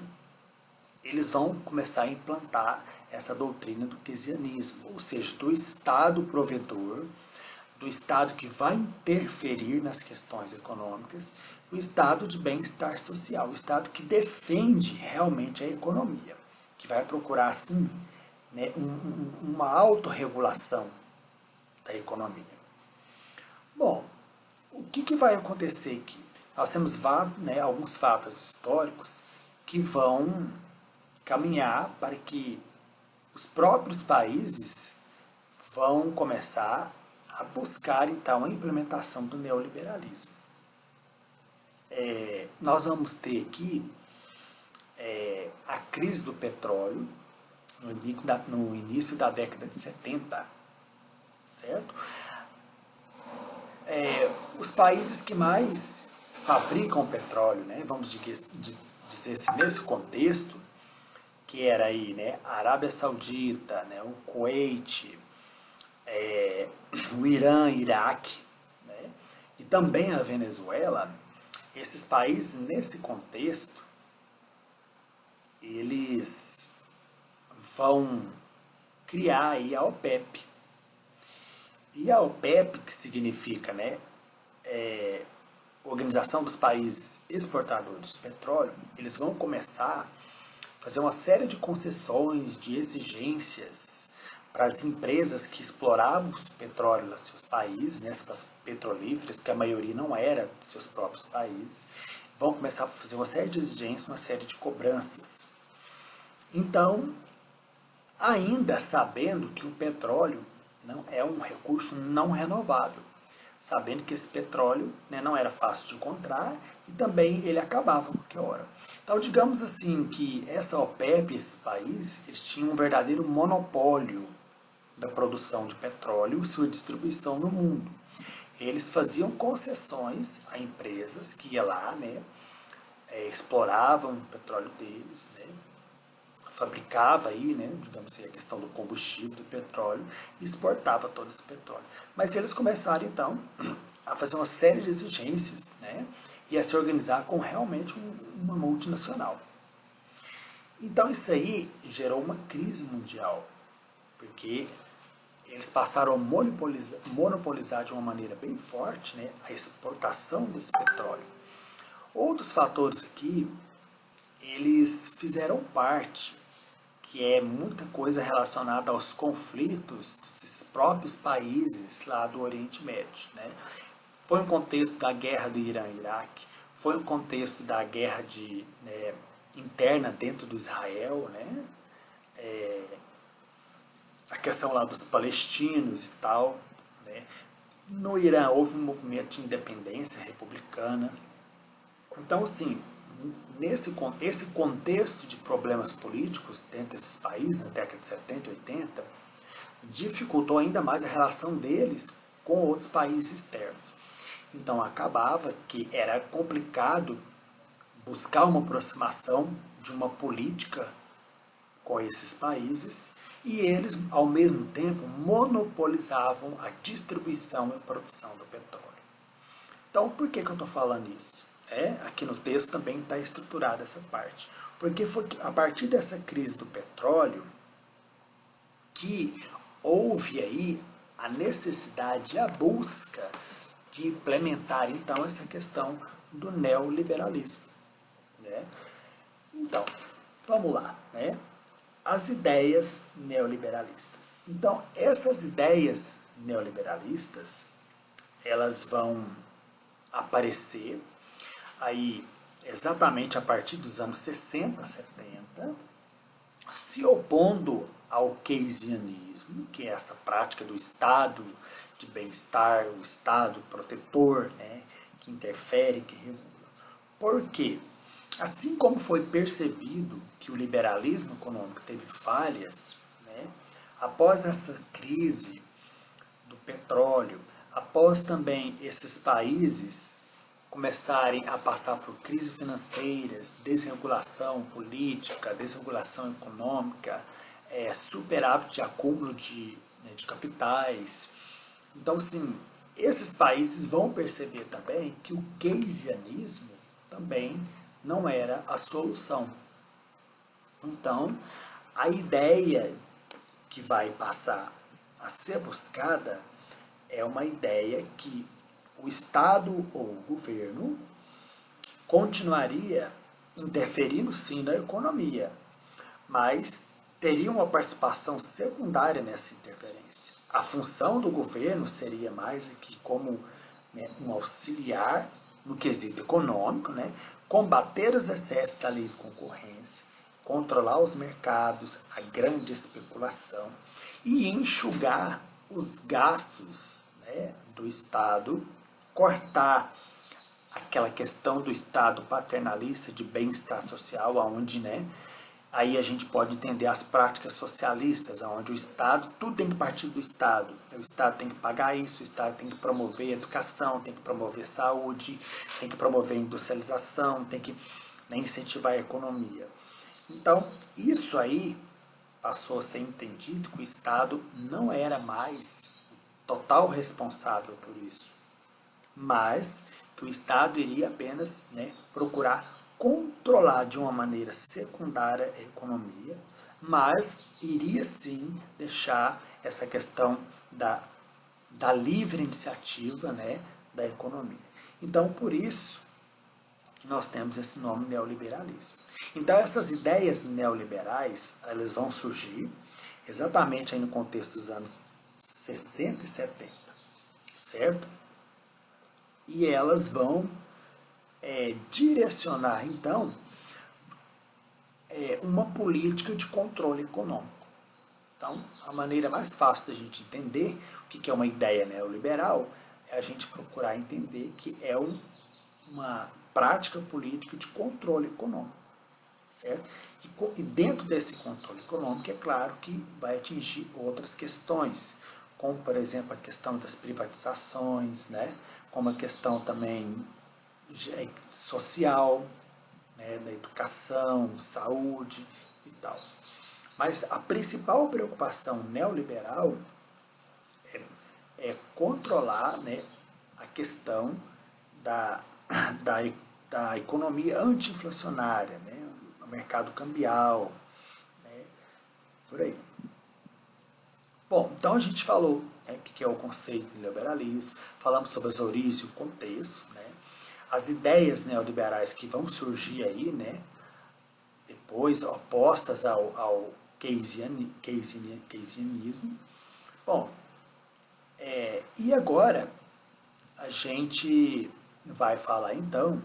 eles vão começar a implantar essa doutrina do keynesianismo, ou seja, do Estado provedor, do Estado que vai interferir nas questões econômicas, o Estado de bem-estar social, o Estado que defende realmente a economia, que vai procurar, assim, né, uma autorregulação da economia. Bom, o que vai acontecer aqui? Nós temos alguns fatos históricos que vão caminhar para que os próprios países vão começar a buscar, então, a implementação do neoliberalismo. Nós vamos ter aqui a crise do petróleo no início da década de 70, certo? Os países que mais fabricam petróleo, né, vamos dizer assim, nesse contexto, que era aí, né, a Arábia Saudita, né, o Kuwait, o Irã, Iraque, né, e também a Venezuela, esses países, nesse contexto, eles vão criar aí a OPEP. E a OPEP, que significa, né, Organização dos Países Exportadores de Petróleo, eles vão começar a fazer uma série de concessões, de exigências para as empresas que exploravam o petróleo nos seus países, né, as petrolíferas, que a maioria não era dos seus próprios países, vão começar a fazer uma série de exigências, uma série de cobranças. Então, ainda sabendo que o petróleo não é um recurso não renovável, sabendo que esse petróleo, né, não era fácil de encontrar e também ele acabava a qualquer hora. Então, digamos assim que essa OPEP, esses países, eles tinham um verdadeiro monopólio da produção de petróleo e sua distribuição no mundo. Eles faziam concessões a empresas que iam lá, né, exploravam o petróleo deles, né, fabricava aí, né, digamos assim, a questão do combustível, do petróleo, e exportava todo esse petróleo. Mas eles começaram, então, a fazer uma série de exigências, né, e a se organizar com realmente uma multinacional. Então isso aí gerou uma crise mundial, porque eles passaram a monopolizar de uma maneira bem forte, né, a exportação desse petróleo. Outros fatores aqui, eles fizeram parte, que é muita coisa relacionada aos conflitos desses próprios países lá do Oriente Médio, né? Foi um contexto da guerra do Irã e Iraque, foi um contexto da guerra interna dentro do Israel, né? A questão lá dos palestinos e tal, né? No Irã houve um movimento de independência republicana. Então, assim, esse contexto de problemas políticos dentro desses países, na década de 70 e 80, dificultou ainda mais a relação deles com outros países externos. Então acabava que era complicado buscar uma aproximação de uma política com esses países e eles, ao mesmo tempo, monopolizavam a distribuição e produção do petróleo. Então, por que eu estou falando isso? Aqui no texto também está estruturada essa parte. Porque foi a partir dessa crise do petróleo que houve aí a necessidade e a busca de implementar então essa questão do neoliberalismo. Né? Então, vamos lá. As ideias neoliberalistas. Então, essas ideias neoliberalistas, elas vão aparecer aí exatamente a partir dos anos 60, 70, se opondo ao keynesianismo, que é essa prática do Estado de bem-estar, o Estado protetor, que interfere, que regula. Por quê? Assim como foi percebido que o liberalismo econômico teve falhas, após essa crise do petróleo, após também esses países começarem a passar por crises financeiras, desregulação política, desregulação econômica, superávit de acúmulo de capitais. Então, sim, esses países vão perceber também que o keynesianismo também não era a solução. Então, a ideia que vai passar a ser buscada é uma ideia que o Estado ou o governo continuaria interferindo sim na economia, mas teria uma participação secundária nessa interferência. A função do governo seria mais aqui como um auxiliar no quesito econômico, combater os excessos da livre concorrência, controlar os mercados, a grande especulação e enxugar os gastos do Estado, cortar aquela questão do Estado paternalista de bem-estar social, onde aí a gente pode entender as práticas socialistas, onde o Estado, tudo tem que partir do Estado. O Estado tem que pagar isso, o Estado tem que promover educação, tem que promover saúde, tem que promover industrialização, tem que incentivar a economia. Então, isso aí passou a ser entendido que o Estado não era mais o total responsável por isso, mas que o Estado iria apenas procurar controlar de uma maneira secundária a economia, mas iria sim deixar essa questão da livre iniciativa da economia. Então, por isso, nós temos esse nome neoliberalismo. Então, essas ideias neoliberais, elas vão surgir exatamente aí no contexto dos anos 60 e 70, certo? E elas vão direcionar, então, uma política de controle econômico. Então, a maneira mais fácil da gente entender o que é uma ideia neoliberal é a gente procurar entender que é uma prática política de controle econômico, certo? E dentro desse controle econômico, é claro que vai atingir outras questões, como, por exemplo, a questão das privatizações, como a questão também social, da educação, saúde e tal. Mas a principal preocupação neoliberal é controlar a questão da economia anti-inflacionária, o mercado cambial, por aí. Bom, então a gente falou o que é o conceito de liberalismo, falamos sobre as origens e o contexto, as ideias neoliberais que vão surgir aí, depois opostas ao keynesianismo. Bom, e agora a gente vai falar então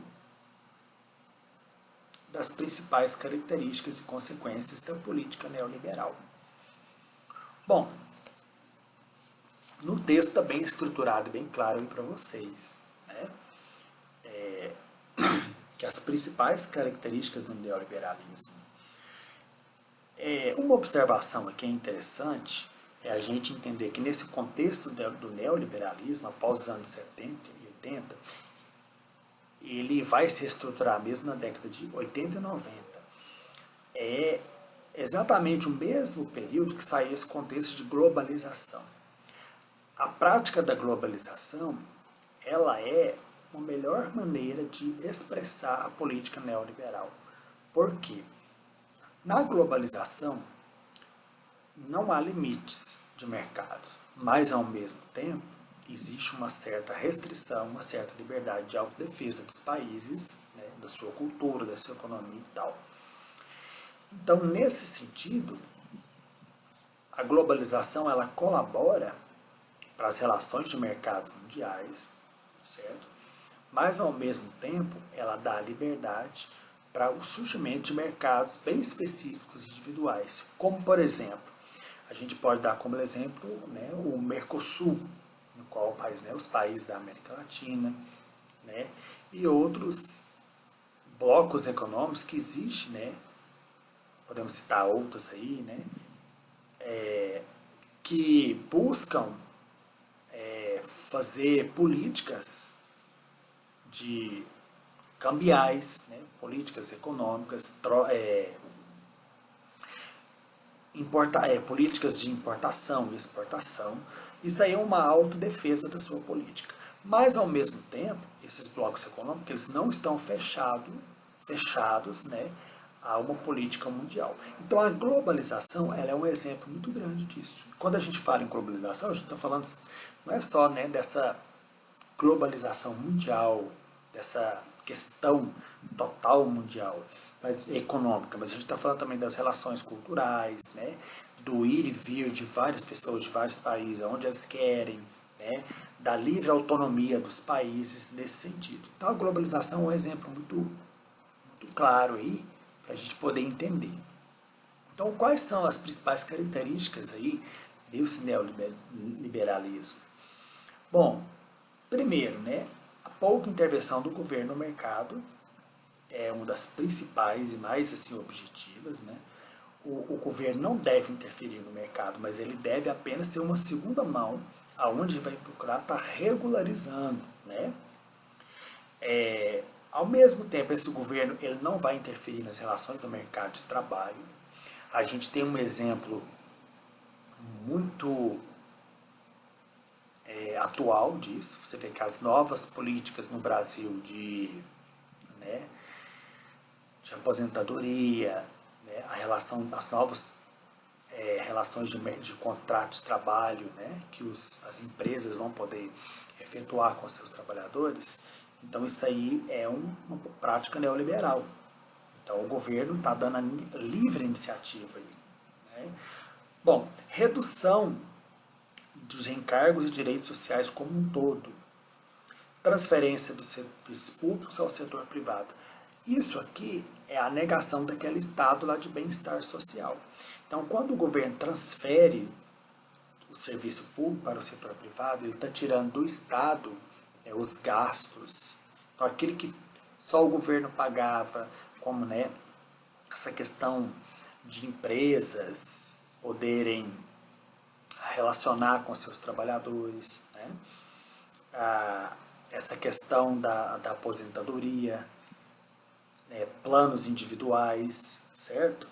das principais características e consequências da política neoliberal. Bom, no texto está bem estruturado e bem claro para vocês, que as principais características do neoliberalismo. Uma observação aqui interessante é a gente entender que nesse contexto do neoliberalismo, após os anos 70 e 80, ele vai se estruturar mesmo na década de 80 e 90. É exatamente o mesmo período que saiu esse contexto de globalização. A prática da globalização, ela é uma melhor maneira de expressar a política neoliberal. Por quê? Na globalização, não há limites de mercados, mas ao mesmo tempo existe uma certa restrição, uma certa liberdade de autodefesa dos países, né, da sua cultura, da sua economia e tal. Então, nesse sentido, a globalização ela colabora para as relações de mercados mundiais, certo? Mas ao mesmo tempo ela dá liberdade para o surgimento de mercados bem específicos individuais, como por exemplo, a gente pode dar como exemplo, né, o Mercosul, no qual os países da América Latina, né, e outros blocos econômicos que existem, né, podemos citar outros aí, né, que buscam fazer políticas de cambiais, né, políticas econômicas, políticas de importação e exportação. Isso aí é uma autodefesa da sua política. Mas, ao mesmo tempo, esses blocos econômicos eles não estão fechados, né, a uma política mundial. Então, a globalização ela é um exemplo muito grande disso. Quando a gente fala em globalização, a gente está falando não é só, né, dessa globalização mundial, dessa questão total mundial, econômica, mas a gente está falando também das relações culturais, né, do ir e vir de várias pessoas de vários países, onde elas querem, né, da livre autonomia dos países nesse sentido. Então a globalização é um exemplo muito claro aí para a gente poder entender. Então quais são as principais características aí desse neoliberalismo? Bom, primeiro, né, a pouca intervenção do governo no mercado é uma das principais e mais assim, objetivas. Né? O governo não deve interferir no mercado, mas ele deve apenas ser uma segunda mão, aonde vai procurar estar regularizando. Né? Ao mesmo tempo, esse governo ele não vai interferir nas relações do mercado de trabalho. A gente tem um exemplo muito atual disso. Você vê que as novas políticas no Brasil né, de aposentadoria, né, as novas relações de contrato de trabalho, né, que as empresas vão poder efetuar com seus trabalhadores. Então isso aí é uma prática neoliberal. Então o governo está dando a livre iniciativa aí. Né? Bom, redução dos encargos e direitos sociais como um todo. Transferência dos serviços públicos ao setor privado. Isso aqui é a negação daquele estado lá de bem-estar social. Então, quando o governo transfere o serviço público para o setor privado, ele está tirando do estado os gastos. Então, aquilo que só o governo pagava, como, né, essa questão de empresas poderem relacionar com seus trabalhadores, né? Essa questão da aposentadoria, planos individuais, certo?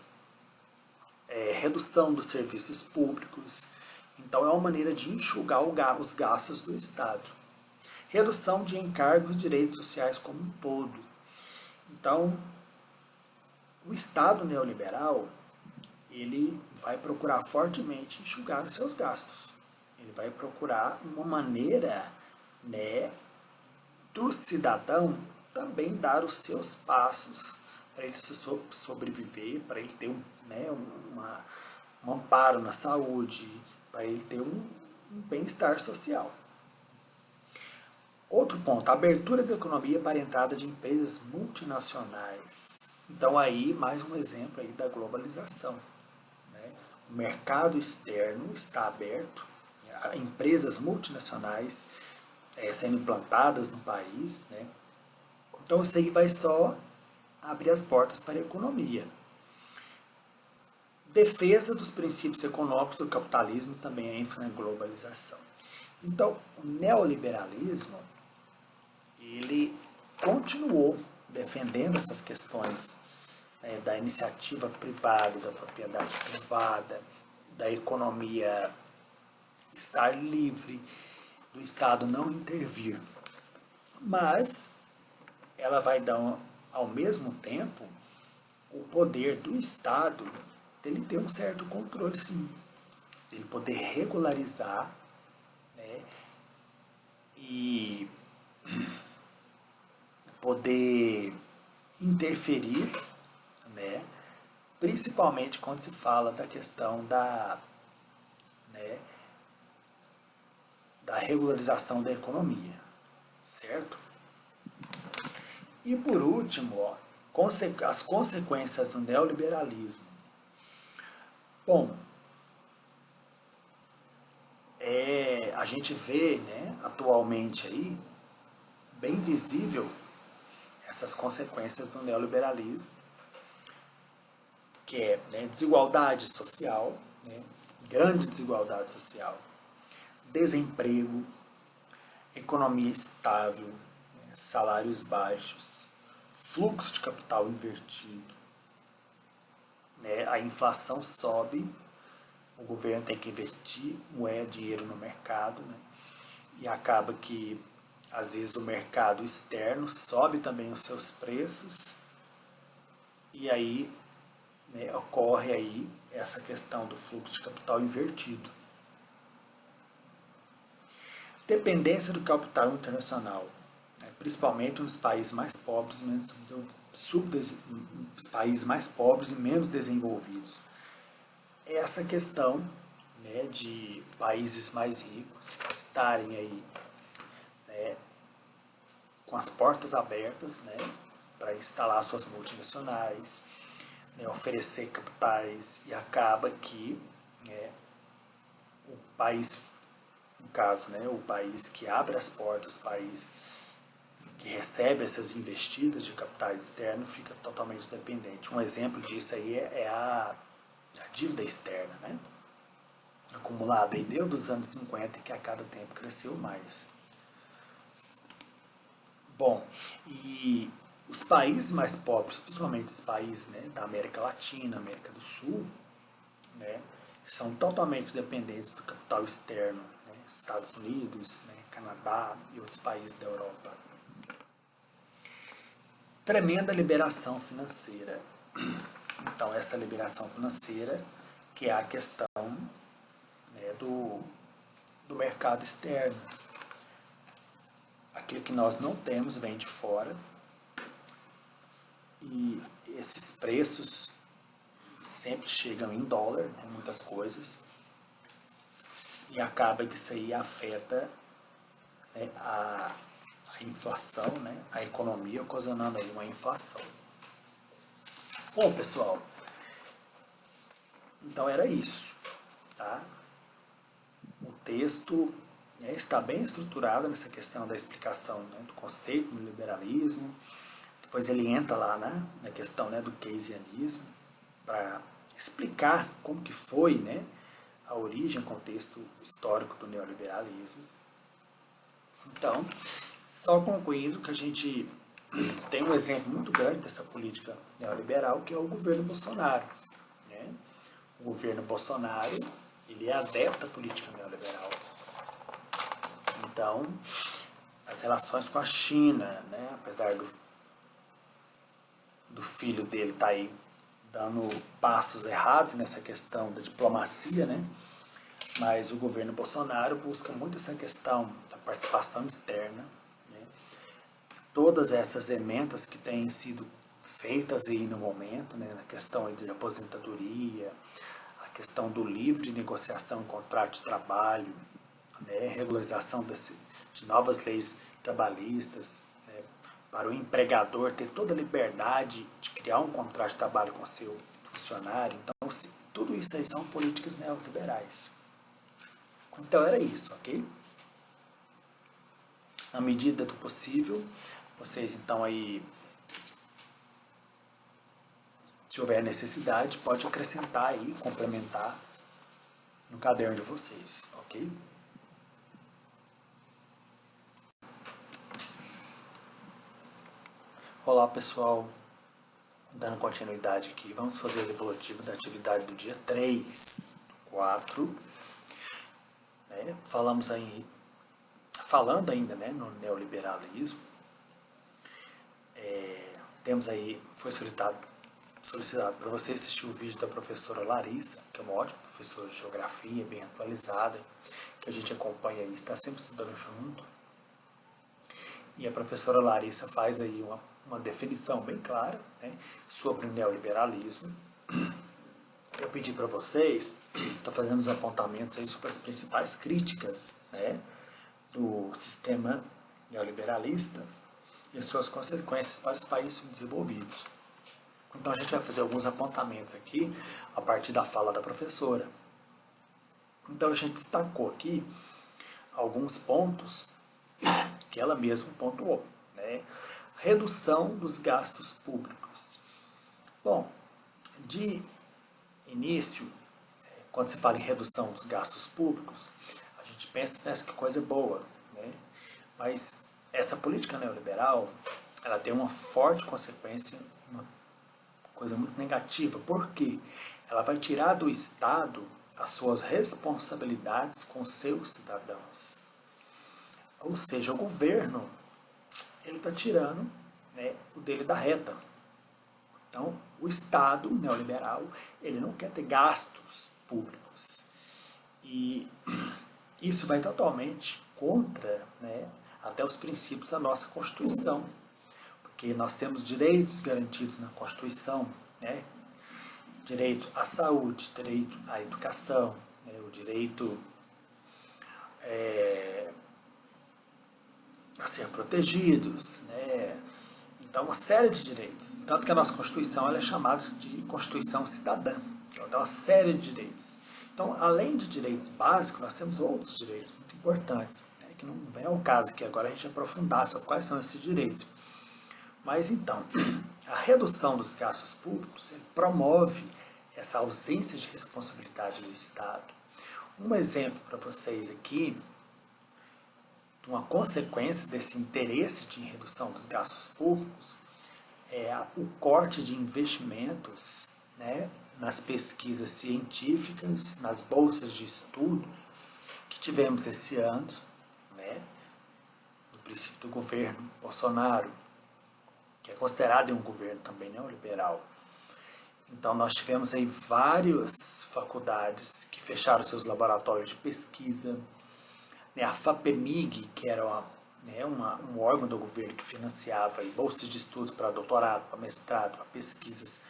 Redução dos serviços públicos. Então é uma maneira de enxugar os gastos do Estado. Redução de encargos e direitos sociais como um todo. Então, o Estado neoliberal ele vai procurar fortemente enxugar os seus gastos. Ele vai procurar uma maneira, né, do cidadão também dar os seus passos para ele sobreviver, para ele ter um amparo na saúde, para ele ter um bem-estar social. Outro ponto, a abertura da economia para a entrada de empresas multinacionais. Então aí, mais um exemplo aí da globalização. Né? O mercado externo está aberto, empresas multinacionais sendo implantadas no país. Né? Então isso aí vai só abrir as portas para a economia. Defesa dos princípios econômicos do capitalismo também entra na globalização. Então, o neoliberalismo ele continuou defendendo essas questões da iniciativa privada, da propriedade privada, da economia estar livre, do Estado não intervir. mas ela vai dar, ao mesmo tempo, o poder do Estado dele ter um certo controle, sim. Ele poder regularizar, né, e poder interferir, né, principalmente quando se fala da questão né, da regularização da economia, certo? E por último, ó, as consequências do neoliberalismo. Bom, a gente vê, né, atualmente aí, bem visível essas consequências do neoliberalismo, que é, né, desigualdade social, né, grande desigualdade social, desemprego, economia estável, né, salários baixos, fluxo de capital invertido, né, a inflação sobe, o governo tem que investir dinheiro no mercado, né, e acaba que às vezes o mercado externo sobe também os seus preços e aí, né, ocorre aí essa questão do fluxo de capital invertido. Dependência do capital internacional, né, principalmente nos países mais pobres, países mais pobres e menos desenvolvidos. Essa questão, né, de países mais ricos estarem aí, né, com as portas abertas, né, para instalar suas multinacionais, né, oferecer capitais, e acaba que, né, o país, no caso, né, o país que abre as portas, o país que recebe essas investidas de capitais externos, fica totalmente dependente. Um exemplo disso aí é a dívida externa, né, acumulada aí desde os anos 50, que a cada tempo cresceu mais. Bom, e os países mais pobres, principalmente os países, né, da América Latina, América do Sul, né, são totalmente dependentes do capital externo, né, Estados Unidos, né, Canadá e outros países da Europa. Tremenda liberação financeira. Então, essa liberação financeira, que é a questão, né, do mercado externo. Aquilo que nós não temos vem de fora, e esses preços sempre chegam em dólar, né, muitas coisas, e acaba que isso aí afeta, né, a inflação, né, a economia, ocasionando aí uma inflação. Bom, pessoal, então era isso, tá? O texto, né, está bem estruturado nessa questão da explicação, né, do conceito do liberalismo. Depois ele entra lá, né, na questão, né, do keynesianismo, para explicar como que foi, né, a origem, o contexto histórico do neoliberalismo. Então, só concluindo que a gente tem um exemplo muito grande dessa política neoliberal, que é o governo Bolsonaro, né? O governo Bolsonaro, ele é adepto à política neoliberal. Então, as relações com a China, né, apesar do filho dele estar aí dando passos errados nessa questão da diplomacia, né, mas o governo Bolsonaro busca muito essa questão da participação externa, né, todas essas emendas que têm sido feitas aí no momento, né, na questão de aposentadoria, a questão do livre negociação em contrato de trabalho, né, regularização de novas leis trabalhistas, né, para o empregador ter toda a liberdade de criar um contrato de trabalho com seu funcionário. Então, tudo isso aí são políticas neoliberais. Então, era isso, ok? Na medida do possível, vocês então aí, se houver necessidade, pode acrescentar aí, complementar no caderno de vocês, ok? Olá, pessoal, dando continuidade aqui, vamos fazer o evolutivo da atividade do dia 3 do 4, né? Falando ainda, né, no neoliberalismo, Temos aí, foi solicitado para você assistir o vídeo da professora Larissa, que é uma ótima professora de geografia, bem atualizada, que a gente acompanha aí, está sempre estudando junto. E a professora Larissa faz aí uma definição bem clara, né, sobre o neoliberalismo. Eu pedi para vocês, estou fazendo os apontamentos aí sobre as principais críticas, né, do sistema neoliberalista e as suas consequências para os países desenvolvidos. Então a gente vai fazer alguns apontamentos aqui a partir da fala da professora. Então a gente destacou aqui alguns pontos que ela mesma pontuou, né? Redução dos gastos públicos. Bom, de início, quando se fala em redução dos gastos públicos, a gente pensa nessa coisa boa, né? Mas essa política neoliberal, ela tem uma forte consequência, uma coisa muito negativa. Por quê? Ela vai tirar do Estado as suas responsabilidades com seus cidadãos. Ou seja, o governo, ele está tirando, né, o dele da reta. Então, o Estado neoliberal, ele não quer ter gastos públicos. E isso vai totalmente contra, né, até os princípios da nossa Constituição. Porque nós temos direitos garantidos na Constituição, né? Direito à saúde, direito à educação, né? O direito a ser protegidos, né? Então, uma série de direitos. Tanto que a nossa Constituição ela é chamada de Constituição Cidadã. Ela dá uma série de direitos. Então, além de direitos básicos, nós temos outros direitos muito importantes, né? Que não vem ao caso aqui agora a gente aprofundar sobre quais são esses direitos. Mas então, a redução dos gastos públicos promove essa ausência de responsabilidade do Estado. Um exemplo para vocês aqui, uma consequência desse interesse de redução dos gastos públicos, é o corte de investimentos, né, nas pesquisas científicas, nas bolsas de estudos que tivemos esse ano, né, no princípio do governo Bolsonaro, que é considerado um governo também neoliberal. Então nós tivemos aí várias faculdades que fecharam seus laboratórios de pesquisa, né, a FAPEMIG, que era um órgão do governo que financiava aí bolsas de estudos para doutorado, para mestrado, para pesquisas.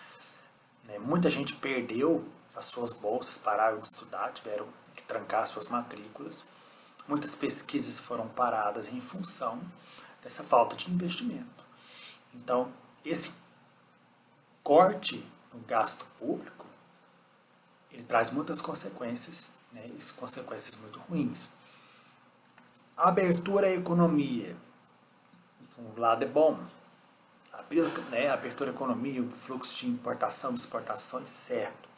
Né, muita gente perdeu as suas bolsas, pararam de estudar, tiveram que trancar suas matrículas. Muitas pesquisas foram paradas em função dessa falta de investimento. Então, esse corte no gasto público, ele traz muitas consequências, né, e consequências muito ruins. A abertura à economia, um lado é bom, a abertura à economia, o fluxo de importação e exportações, certo.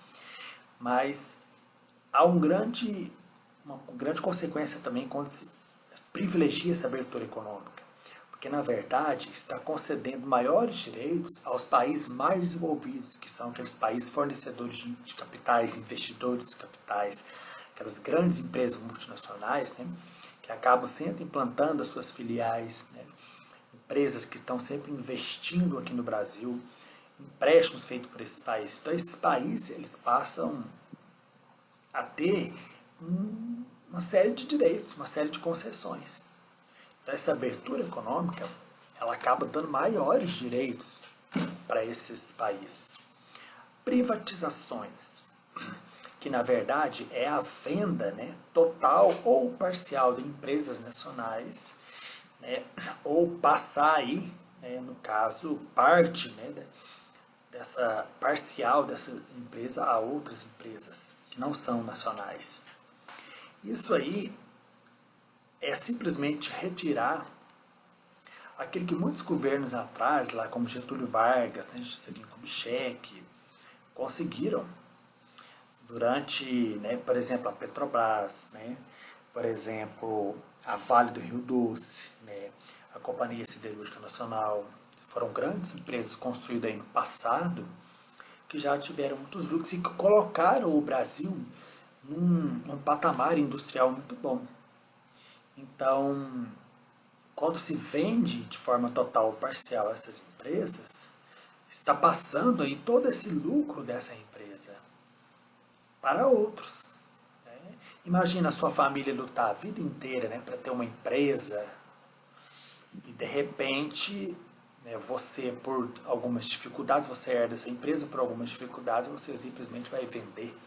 Mas há uma grande consequência também quando se privilegia essa abertura econômica. Porque, na verdade, está concedendo maiores direitos aos países mais desenvolvidos, que são aqueles países fornecedores de capitais, investidores de capitais, aquelas grandes empresas multinacionais, né, que acabam sempre implantando as suas filiais, né, empresas que estão sempre investindo aqui no Brasil, empréstimos feitos por esses países. Então, esses países eles passam a ter uma série de direitos, uma série de concessões. Então, essa abertura econômica, ela acaba dando maiores direitos para esses países. Privatizações, que na verdade é a venda, né, total ou parcial de empresas nacionais, né, ou passar aí, né, no caso, parte, né, dessa parcial dessa empresa a outras empresas que não são nacionais. Isso aí é simplesmente retirar aquilo que muitos governos atrás, lá como Getúlio Vargas, né, Juscelino Kubitschek, conseguiram durante, né, por exemplo, a Petrobras, né, por exemplo, a Vale do Rio Doce, né, a Companhia Siderúrgica Nacional. Foram grandes empresas construídas aí no passado que já tiveram muitos lucros e que colocaram o Brasil num patamar industrial muito bom. Então, quando se vende de forma total ou parcial essas empresas, está passando aí todo esse lucro dessa empresa para outros. Né? Imagina a sua família lutar a vida inteira, né, para ter uma empresa e de repente, né, você, por algumas dificuldades, você herda essa empresa, por algumas dificuldades você simplesmente vai vender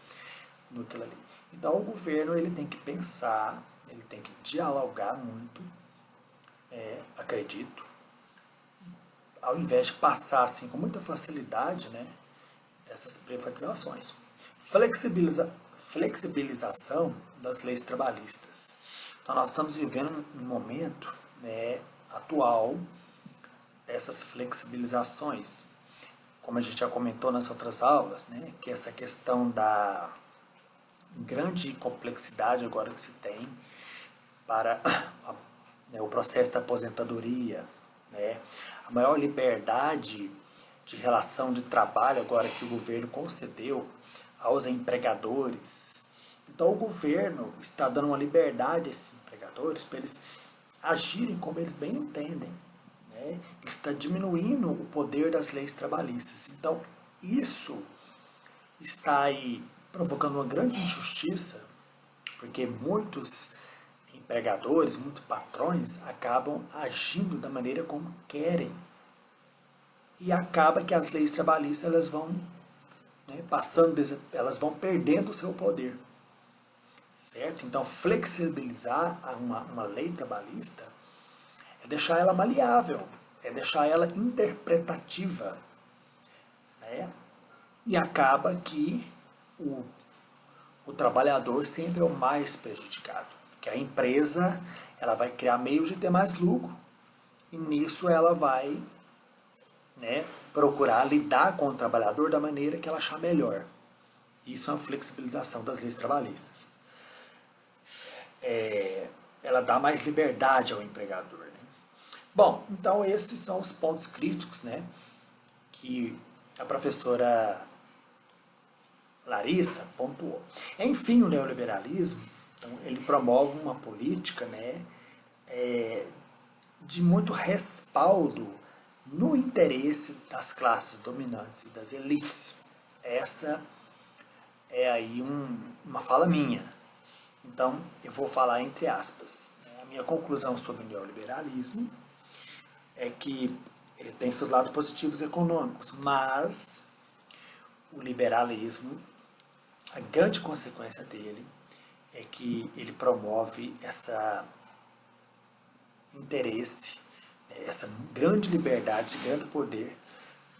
naquilo ali. Então o governo ele tem que pensar, ele tem que dialogar muito, acredito, ao invés de passar assim com muita facilidade, né, essas privatizações. Flexibilização das leis trabalhistas. Então nós estamos vivendo um momento, né, atual dessas flexibilizações. Como a gente já comentou nas outras aulas, né, que essa questão da grande complexidade agora que se tem para né, o processo da aposentadoria, né, a maior liberdade de relação de trabalho agora que o governo concedeu aos empregadores. Então o governo está dando uma liberdade a esses empregadores para eles agirem como eles bem entendem. Né? Ele está diminuindo o poder das leis trabalhistas. Então isso está aí provocando uma grande injustiça, porque muitos empregadores, muitos patrões acabam agindo da maneira como querem. E acaba que as leis trabalhistas elas vão, né, elas vão perdendo o seu poder. Certo? Então, flexibilizar uma lei trabalhista é deixar ela maleável, é deixar ela interpretativa. Né? E acaba que o trabalhador sempre é o mais prejudicado. Porque a empresa ela vai criar meios de ter mais lucro e nisso ela vai, né, procurar lidar com o trabalhador da maneira que ela achar melhor. Isso é uma flexibilização das leis trabalhistas. Ela dá mais liberdade ao empregador. Né? Bom, então esses são os pontos críticos, né, que a professora Larissa pontuou. Enfim, o neoliberalismo, então, ele promove uma política, né, de muito respaldo no interesse das classes dominantes e das elites. Essa é aí uma fala minha. Então, eu vou falar entre aspas. A minha conclusão sobre o neoliberalismo é que ele tem seus lados positivos econômicos, mas o liberalismo, a grande consequência dele é que ele promove essa interesse, essa grande liberdade, esse grande poder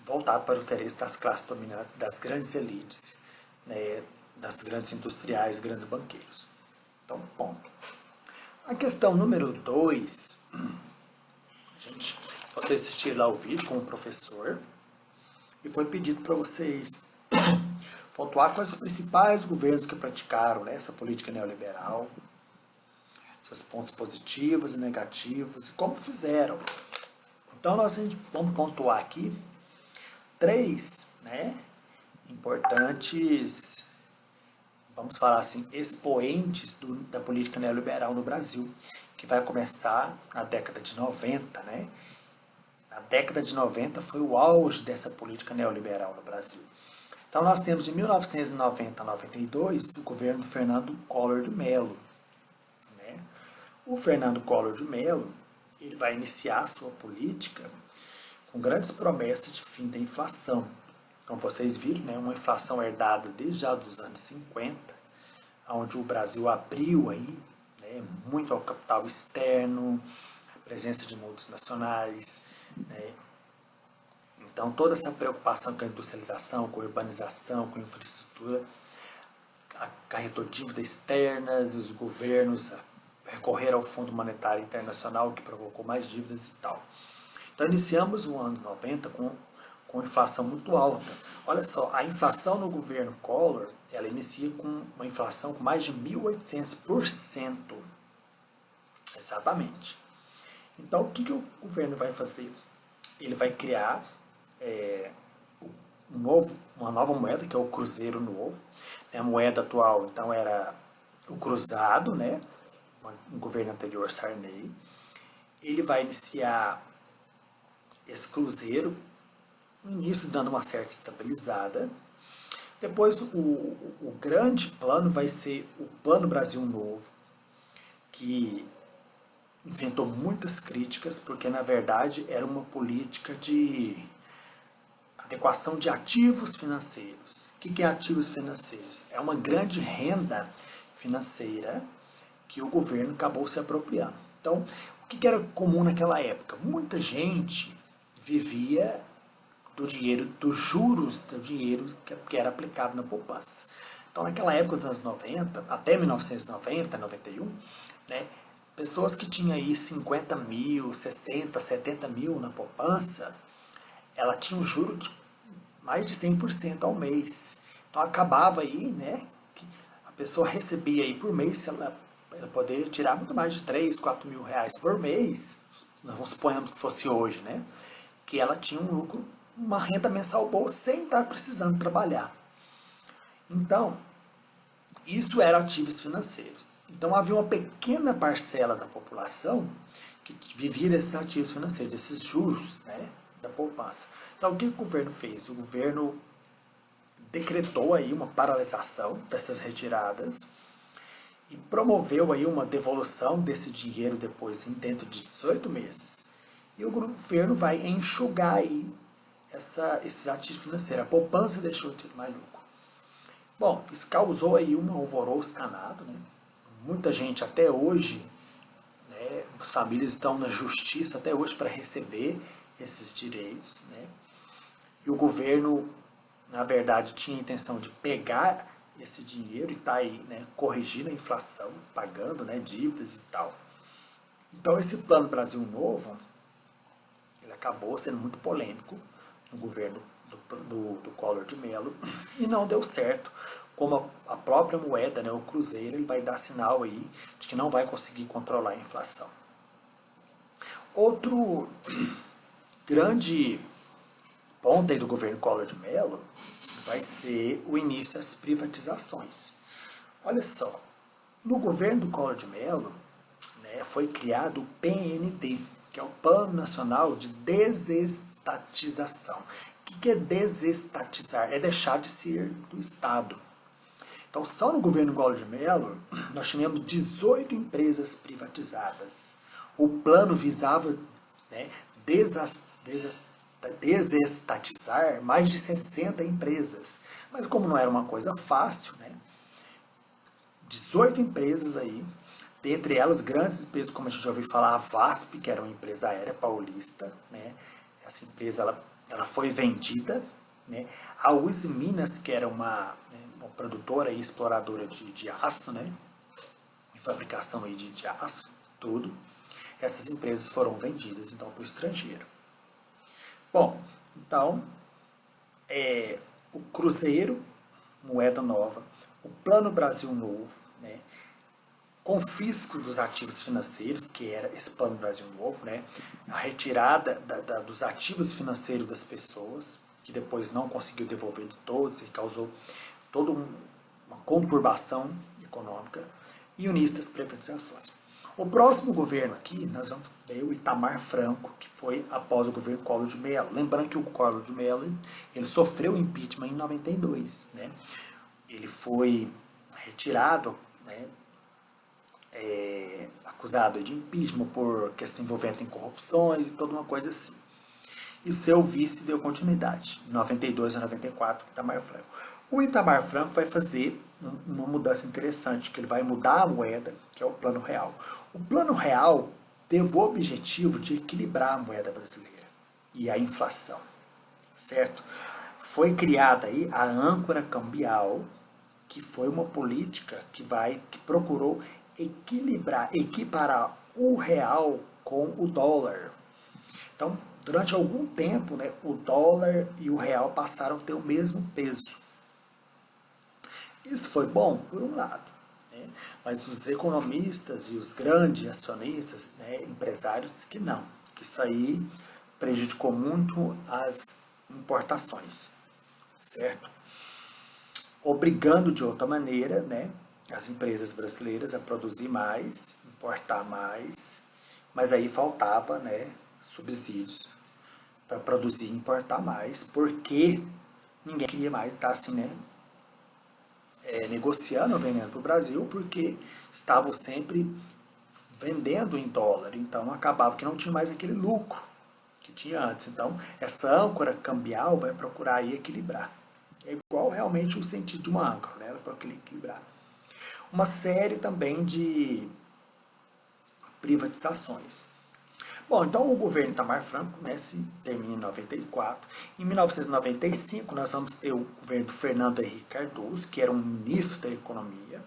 voltado para o interesse das classes dominantes, das grandes elites, né, das grandes industriais, grandes banqueiros. Então, ponto. A questão número 2, vocês assistiram lá o vídeo com o professor e foi pedido para vocês pontuar quais os principais governos que praticaram, né, essa política neoliberal, seus pontos positivos e negativos e como fizeram. Então nós vamos pontuar aqui 3, né, importantes, vamos falar assim, expoentes da política neoliberal no Brasil, que vai começar na década de 90, né? Na década de 90 foi o auge dessa política neoliberal no Brasil. Então nós temos de 1990 a 92 o governo Fernando Collor de Mello. Né? O Fernando Collor de Mello ele vai iniciar a sua política com grandes promessas de fim da inflação. Como vocês viram, né, uma inflação herdada desde já dos anos 50, onde o Brasil abriu aí, né, muito ao capital externo, presença de multinacionais, né. Então toda essa preocupação com a industrialização, com a urbanização, com a infraestrutura, acarretou dívidas externas, os governos recorreram ao Fundo Monetário Internacional, que provocou mais dívidas e tal. Então iniciamos o ano 90 com inflação muito alta. Olha só, a inflação no governo Collor, ela inicia com uma inflação com mais de 1.800%. Exatamente. Então o que o governo vai fazer? Ele vai criar uma nova moeda, que é o Cruzeiro Novo. A moeda atual, então, era o cruzado, né? O governo anterior, Sarney. Ele vai iniciar esse cruzeiro no início dando uma certa estabilizada. Depois o grande plano vai ser o Plano Brasil Novo, que inventou muitas críticas, porque na verdade era uma política de adequação de ativos financeiros. O que é ativos financeiros? É uma grande renda financeira que o governo acabou se apropriando. Então, o que era comum naquela época? Muita gente vivia do dinheiro, dos juros do dinheiro que era aplicado na poupança. Então, naquela época dos anos 90, até 1990, 91, né, pessoas que tinham aí 50 mil, 60, 70 mil na poupança, ela tinha um juro de mais de 100% ao mês. Então, acabava aí, né, que a pessoa recebia aí por mês, ela poderia tirar muito mais de 3, 4 mil reais por mês, nós suponhamos que fosse hoje, né, que ela tinha um lucro, uma renda mensal boa sem estar precisando trabalhar. Então, isso era ativos financeiros. Então havia uma pequena parcela da população que vivia desses ativos financeiros, desses juros, né, da poupança. Então o que o governo fez? O governo decretou aí uma paralisação dessas retiradas e promoveu aí uma devolução desse dinheiro depois dentro de 18 meses. E o governo vai enxugar aí esses ativos financeiros. A poupança deixou de ter mais lucro. Bom, isso causou aí um alvoroço danado, né? Muita gente até hoje, né, as famílias estão na justiça até hoje para receber esses direitos, né? E o governo, na verdade, tinha a intenção de pegar esse dinheiro e tá aí, né, corrigindo a inflação, pagando, né, dívidas e tal. Então esse Plano Brasil Novo, ele acabou sendo muito polêmico no governo do Collor de Mello e não deu certo. Como a própria moeda, né, o Cruzeiro, ele vai dar sinal aí de que não vai conseguir controlar a inflação. Outro grande ponto aí do governo Collor de Mello vai ser o início das privatizações. Olha só, no governo do Collor de Mello, né, foi criado o PND, que é o Plano Nacional de Desestatização. O que é desestatizar? É deixar de ser do Estado. Então, só no governo Collor de Mello, nós tivemos 18 empresas privatizadas. O plano visava, né, desestatizar mais de 60 empresas. Mas como não era uma coisa fácil, né, 18 empresas aí, dentre elas grandes empresas, como a gente já ouviu falar, a VASP, que era uma empresa aérea paulista, né, essa empresa ela foi vendida, né, a Uzi Minas, que era uma produtora e exploradora de aço, né, de fabricação aí de aço, tudo, essas empresas foram vendidas então para o estrangeiro. Bom, então, o Cruzeiro, moeda nova, o Plano Brasil Novo, né, confisco dos ativos financeiros, que era esse Plano Brasil Novo, né, a retirada dos ativos financeiros das pessoas, que depois não conseguiu devolver de todos e causou toda uma conturbação econômica, e o início das privatizações. O próximo governo aqui, nós vamos ver o Itamar Franco, que foi após o governo Collor de Mello. Lembrando que o Collor de Mello ele sofreu impeachment em 92. Né? Ele foi retirado, né, acusado de impeachment por questão envolvendo em corrupções e toda uma coisa assim. E o seu vice deu continuidade, em 92 a 94, Itamar Franco. O Itamar Franco vai fazer uma mudança interessante, que ele vai mudar a moeda, que é o Plano Real. O Plano Real teve o objetivo de equilibrar a moeda brasileira e a inflação, certo? Foi criada aí a âncora cambial, que foi uma política que procurou equiparar o real com o dólar. Então, durante algum tempo, né, o dólar e o real passaram a ter o mesmo peso. Isso foi bom, por um lado, né, mas os economistas e os grandes acionistas, né, empresários, que não, que isso aí prejudicou muito as importações, certo? Obrigando de outra maneira, né, as empresas brasileiras a produzir mais, importar mais, mas aí faltava, né, subsídios para produzir e importar mais, porque ninguém queria mais estar assim, né, negociando ou vendendo para o Brasil, porque estavam sempre vendendo em dólar, então acabava que não tinha mais aquele lucro que tinha antes. Então, essa âncora cambial vai procurar aí equilibrar. É igual realmente o sentido de uma âncora, né? Ela procura equilibrar. Uma série também de privatizações. Bom, então o governo Itamar Franco, né, se termina em 94. Em 1995 nós vamos ter o governo do Fernando Henrique Cardoso, que era um ministro da Economia.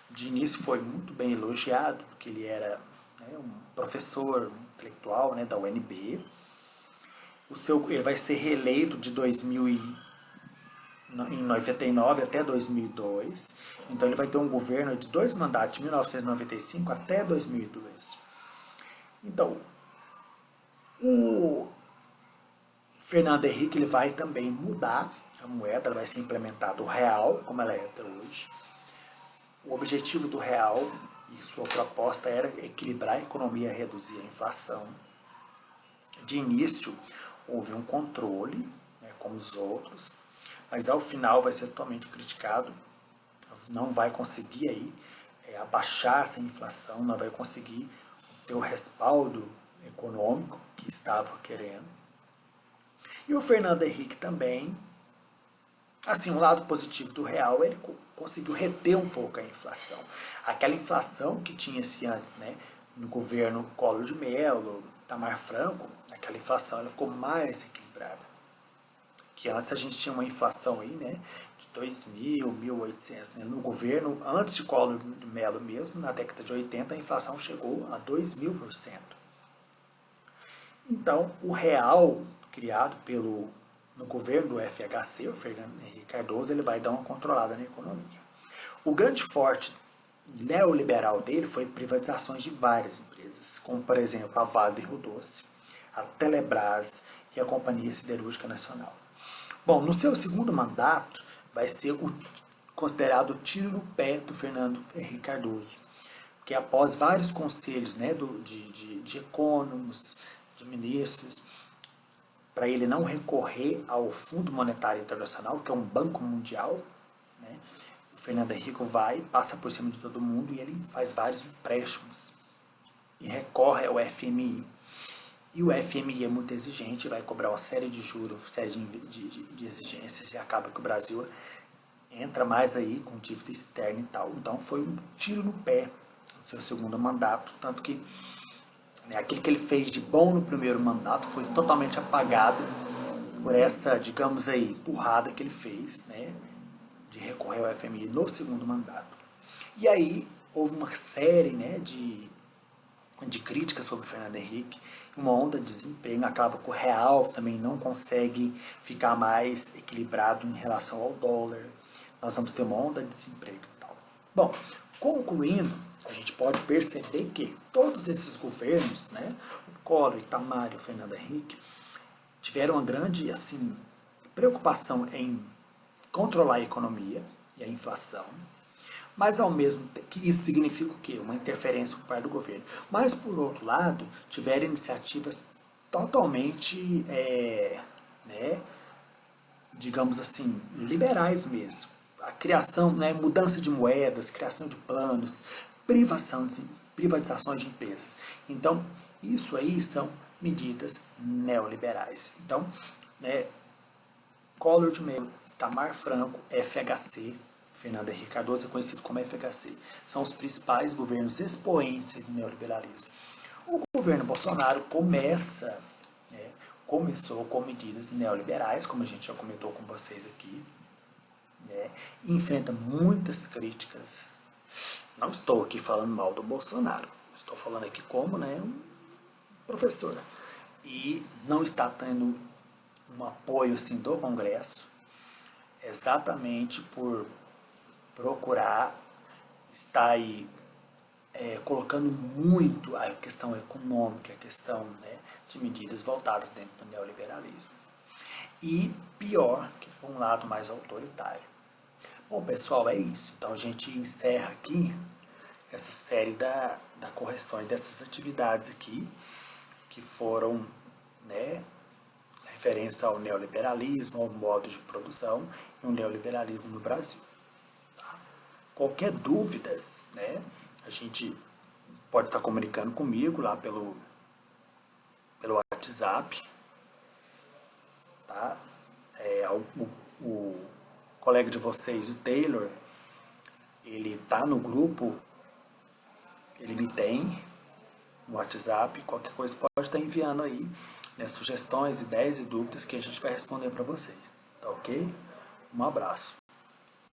De início foi muito bem elogiado, porque ele era, né, um professor intelectual, né, da UNB. Ele vai ser reeleito de 2000 em 99 até 2002. Então ele vai ter um governo de 2 mandatos, de 1995 até 2002. Então, o Fernando Henrique ele vai também mudar a moeda, ela vai ser implementada o real, como ela é até hoje. O objetivo do real e sua proposta era equilibrar a economia e reduzir a inflação. De início, houve um controle, né, como os outros, mas ao final vai ser totalmente criticado, não vai conseguir aí abaixar essa inflação, não vai conseguir ter o respaldo econômico que estava querendo. E o Fernando Henrique também, assim, um lado positivo do real, ele conseguiu reter um pouco a inflação. Aquela inflação que tinha-se antes, né, no governo Collor de Mello, Itamar Franco, aquela inflação ela ficou mais equilibrada. Que antes a gente tinha uma inflação aí, né, de 2.000, 1.800, né, no governo, antes de Collor de Mello mesmo, na década de 80, a inflação chegou a 2.000%. Então, o real, criado no governo do FHC, o Fernando Henrique Cardoso, ele vai dar uma controlada na economia. O grande forte neoliberal dele foi privatizações de várias empresas, como, por exemplo, a Vale do Rio Doce, a Telebrás e a Companhia Siderúrgica Nacional. Bom, no seu segundo mandato, vai ser considerado o tiro no pé do Fernando Henrique Cardoso, porque após vários conselhos, né, de econômicos, de ministros, para ele não recorrer ao Fundo Monetário Internacional, que é um banco mundial, né, o Fernando Henrique vai, passa por cima de todo mundo e ele faz vários empréstimos e recorre ao FMI. E o FMI é muito exigente, vai cobrar uma série de juros, série de exigências, e acaba que o Brasil entra mais aí com dívida externa e tal. Então foi um tiro no pé no seu segundo mandato, tanto que, né, aquilo que ele fez de bom no primeiro mandato foi totalmente apagado por essa, digamos aí, burrada que ele fez, né, de recorrer ao FMI no segundo mandato. E aí houve uma série, né, de críticas sobre o Fernando Henrique, uma onda de desemprego, acaba que o real também não consegue ficar mais equilibrado em relação ao dólar. Nós vamos ter uma onda de desemprego e tal. Bom, concluindo, a gente pode perceber que todos esses governos, né, o Collor, Itamar e o Fernando Henrique, tiveram uma grande assim, preocupação em controlar a economia e a inflação, mas ao mesmo tempo, que isso significa o quê? Uma interferência por parte do governo. Mas, por outro lado, tiveram iniciativas totalmente, né, digamos assim, liberais mesmo. A criação, né, mudança de moedas, criação de planos, privatizações de empresas. Então, isso aí são medidas neoliberais. Então, né, Collor de Mello, Itamar Franco, FHC, Fernando Henrique Cardoso é conhecido como FHC, são os principais governos expoentes do neoliberalismo. O governo Bolsonaro começou com medidas neoliberais, como a gente já comentou com vocês aqui, né, e enfrenta muitas críticas. Não estou aqui falando mal do Bolsonaro, estou falando aqui como, né, um professor. E não está tendo um apoio assim, do Congresso, exatamente por procurar estar aí colocando muito a questão econômica, a questão, né, de medidas voltadas dentro do neoliberalismo. E pior, que por um lado mais autoritário. Bom, pessoal, é isso. Então a gente encerra aqui essa série da correção dessas atividades aqui, que foram, né, referentes ao neoliberalismo, ao modo de produção e o neoliberalismo no Brasil. Tá? Qualquer dúvidas, né, a gente pode estar comunicando comigo lá pelo WhatsApp. Tá? O colega de vocês, o Taylor, ele está no grupo, ele me tem no WhatsApp, qualquer coisa pode estar enviando aí, né, sugestões, ideias e dúvidas que a gente vai responder para vocês. Tá ok? Um abraço.